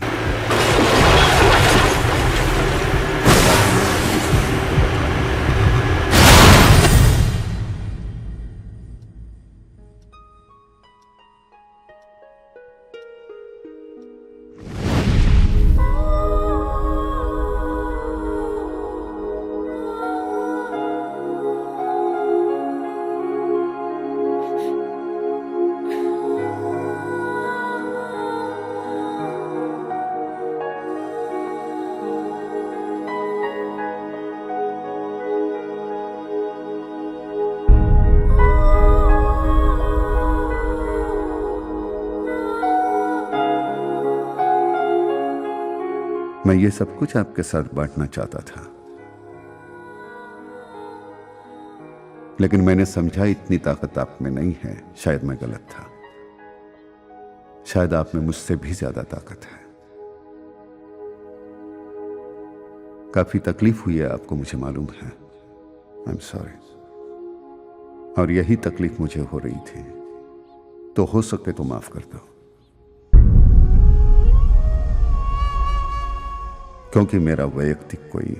A: मैं ये सब कुछ आपके साथ बांटना चाहता था, लेकिन मैंने समझा इतनी ताकत आप में नहीं है। शायद मैं गलत था, शायद आप में मुझसे भी ज्यादा ताकत है। काफी तकलीफ हुई है आपको, मुझे मालूम है। I am sorry. और यही तकलीफ मुझे हो रही थी, तो हो सके तो माफ कर दो, क्योंकि मेरा वैयक्तिक कोई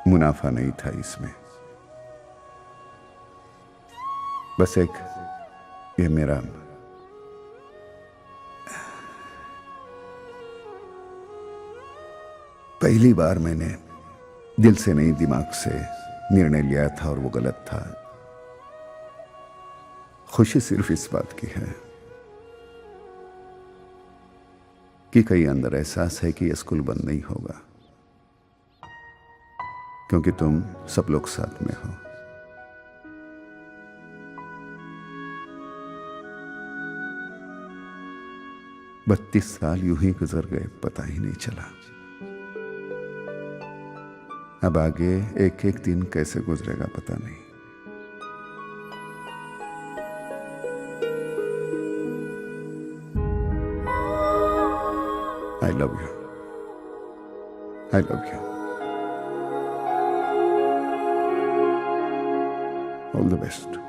A: मुनाफा नहीं था इसमें। बस एक ये मेरा पहली बार मैंने दिल से नहीं दिमाग से निर्णय लिया था और वो गलत था। खुशी सिर्फ इस बात की है कि कहीं अंदर एहसास है कि यह स्कूल बंद नहीं होगा, क्योंकि तुम सब लोग साथ में हो। बत्तीस साल यूं ही गुजर गए, पता ही नहीं चला। अब आगे एक एक दिन कैसे गुजरेगा पता नहीं। I love you. I love you. All the best.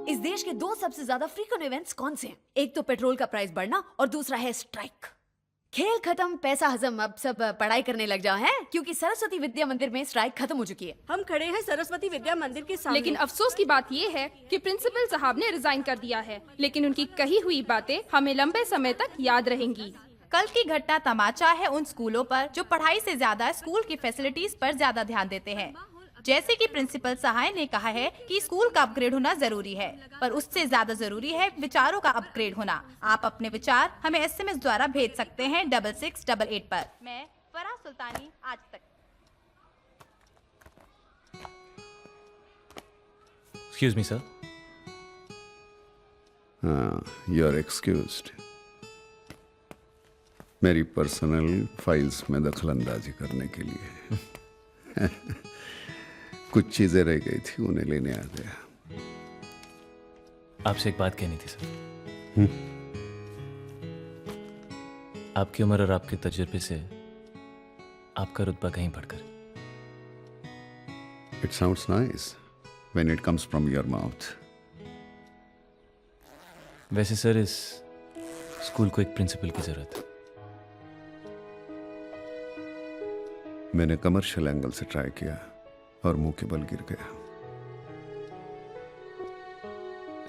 I: इस देश के दो सबसे ज्यादा फ्रीक्वेंट इवेंट्स कौन से हैं? एक तो पेट्रोल का प्राइस बढ़ना और दूसरा है स्ट्राइक। खेल खत्म, पैसा हजम, अब सब पढ़ाई करने लग जाओ हैं, क्योंकि सरस्वती विद्या मंदिर में स्ट्राइक खत्म हो चुकी है।
L: हम खड़े हैं सरस्वती विद्या मंदिर के सामने।
R: लेकिन अफसोस की बात ये है कि प्रिंसिपल साहब ने रिजाइन कर दिया है, लेकिन उनकी कही हुई बातें हमें लंबे समय तक याद रहेंगी।
J: कल की घटना तमाचा है उन स्कूलों पर जो पढ़ाई से ज्यादा स्कूल की फैसिलिटीज पर ज्यादा ध्यान देते हैं। जैसे कि प्रिंसिपल सहाय ने कहा है कि स्कूल का अपग्रेड होना जरूरी है, पर उससे ज्यादा जरूरी है विचारों का अपग्रेड होना। आप अपने विचार हमें SMS द्वारा भेज सकते हैं 6688 पर। मैं फराह सुल्तानी, आज तक।
E: Excuse me, sir.
A: हाँ, you are excused. मेरी पर्सनल फाइल्स में दखलंदाजी करने के लिए कुछ चीजें रह गई थी, उन्हें लेने आ गया।
E: आपसे एक बात कहनी थी सर। आपकी उम्र और आपके तजुर्बे से आपका रुतबा कहीं बढ़कर।
A: It sounds nice when it comes from your mouth.
E: वैसे सर इस स्कूल को एक प्रिंसिपल की जरूरत है।
A: मैंने कमर्शियल एंगल से ट्राई किया और मुंह के बल गिर गया।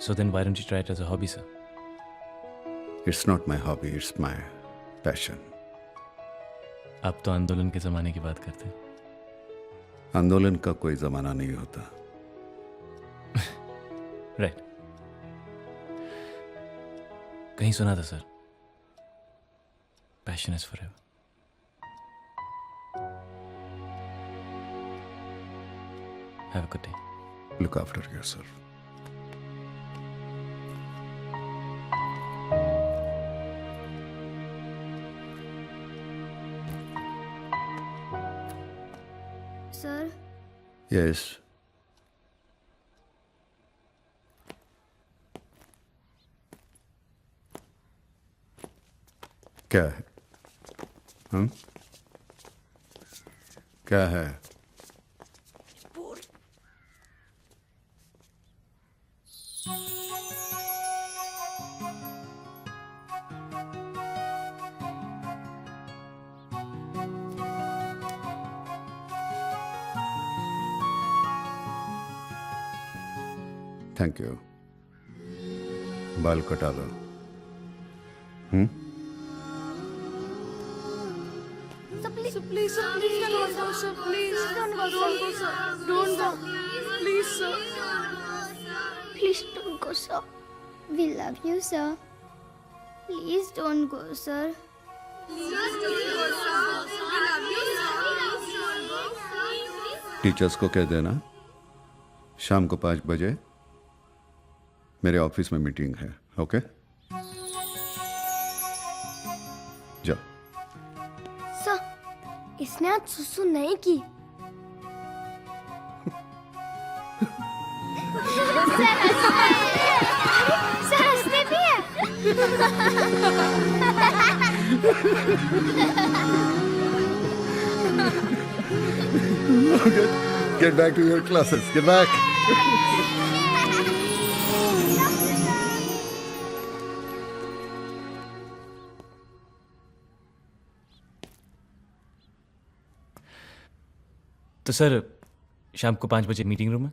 E: So then why don't you try it as a hobby, sir?
A: It's not my hobby, it's my passion.
E: आप तो आंदोलन के जमाने की बात करते हैं।
A: आंदोलन का कोई जमाना नहीं होता।
E: राइट। कहीं सुना था sir, passion is forever. Have a good day.
A: Look after yourself.
K: Sir,
A: Yes. क्या है? हम? क्या है? Thank you. बाल कटा लो।
K: Please, don't go, sir. Please, don't go, sir. Don't go. Please, sir. Please don't go, sir. We love you, sir. Please don't go, sir.
A: Teachers को कह देना शाम को 5 बजे मेरे ऑफिस में मीटिंग है। ओके, जाओ।
K: सर, इसने आज सुसु नहीं की। सर हंसते भी है।
A: Get back to your classes. Get back.
E: तो सर शाम को 5 बजे मीटिंग रूम में।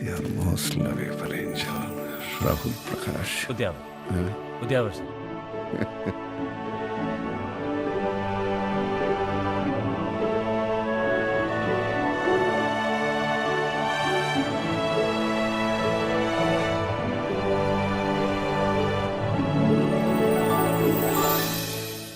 A: Your most lovable angel, Rahul Prakash.
E: Udyavar sir.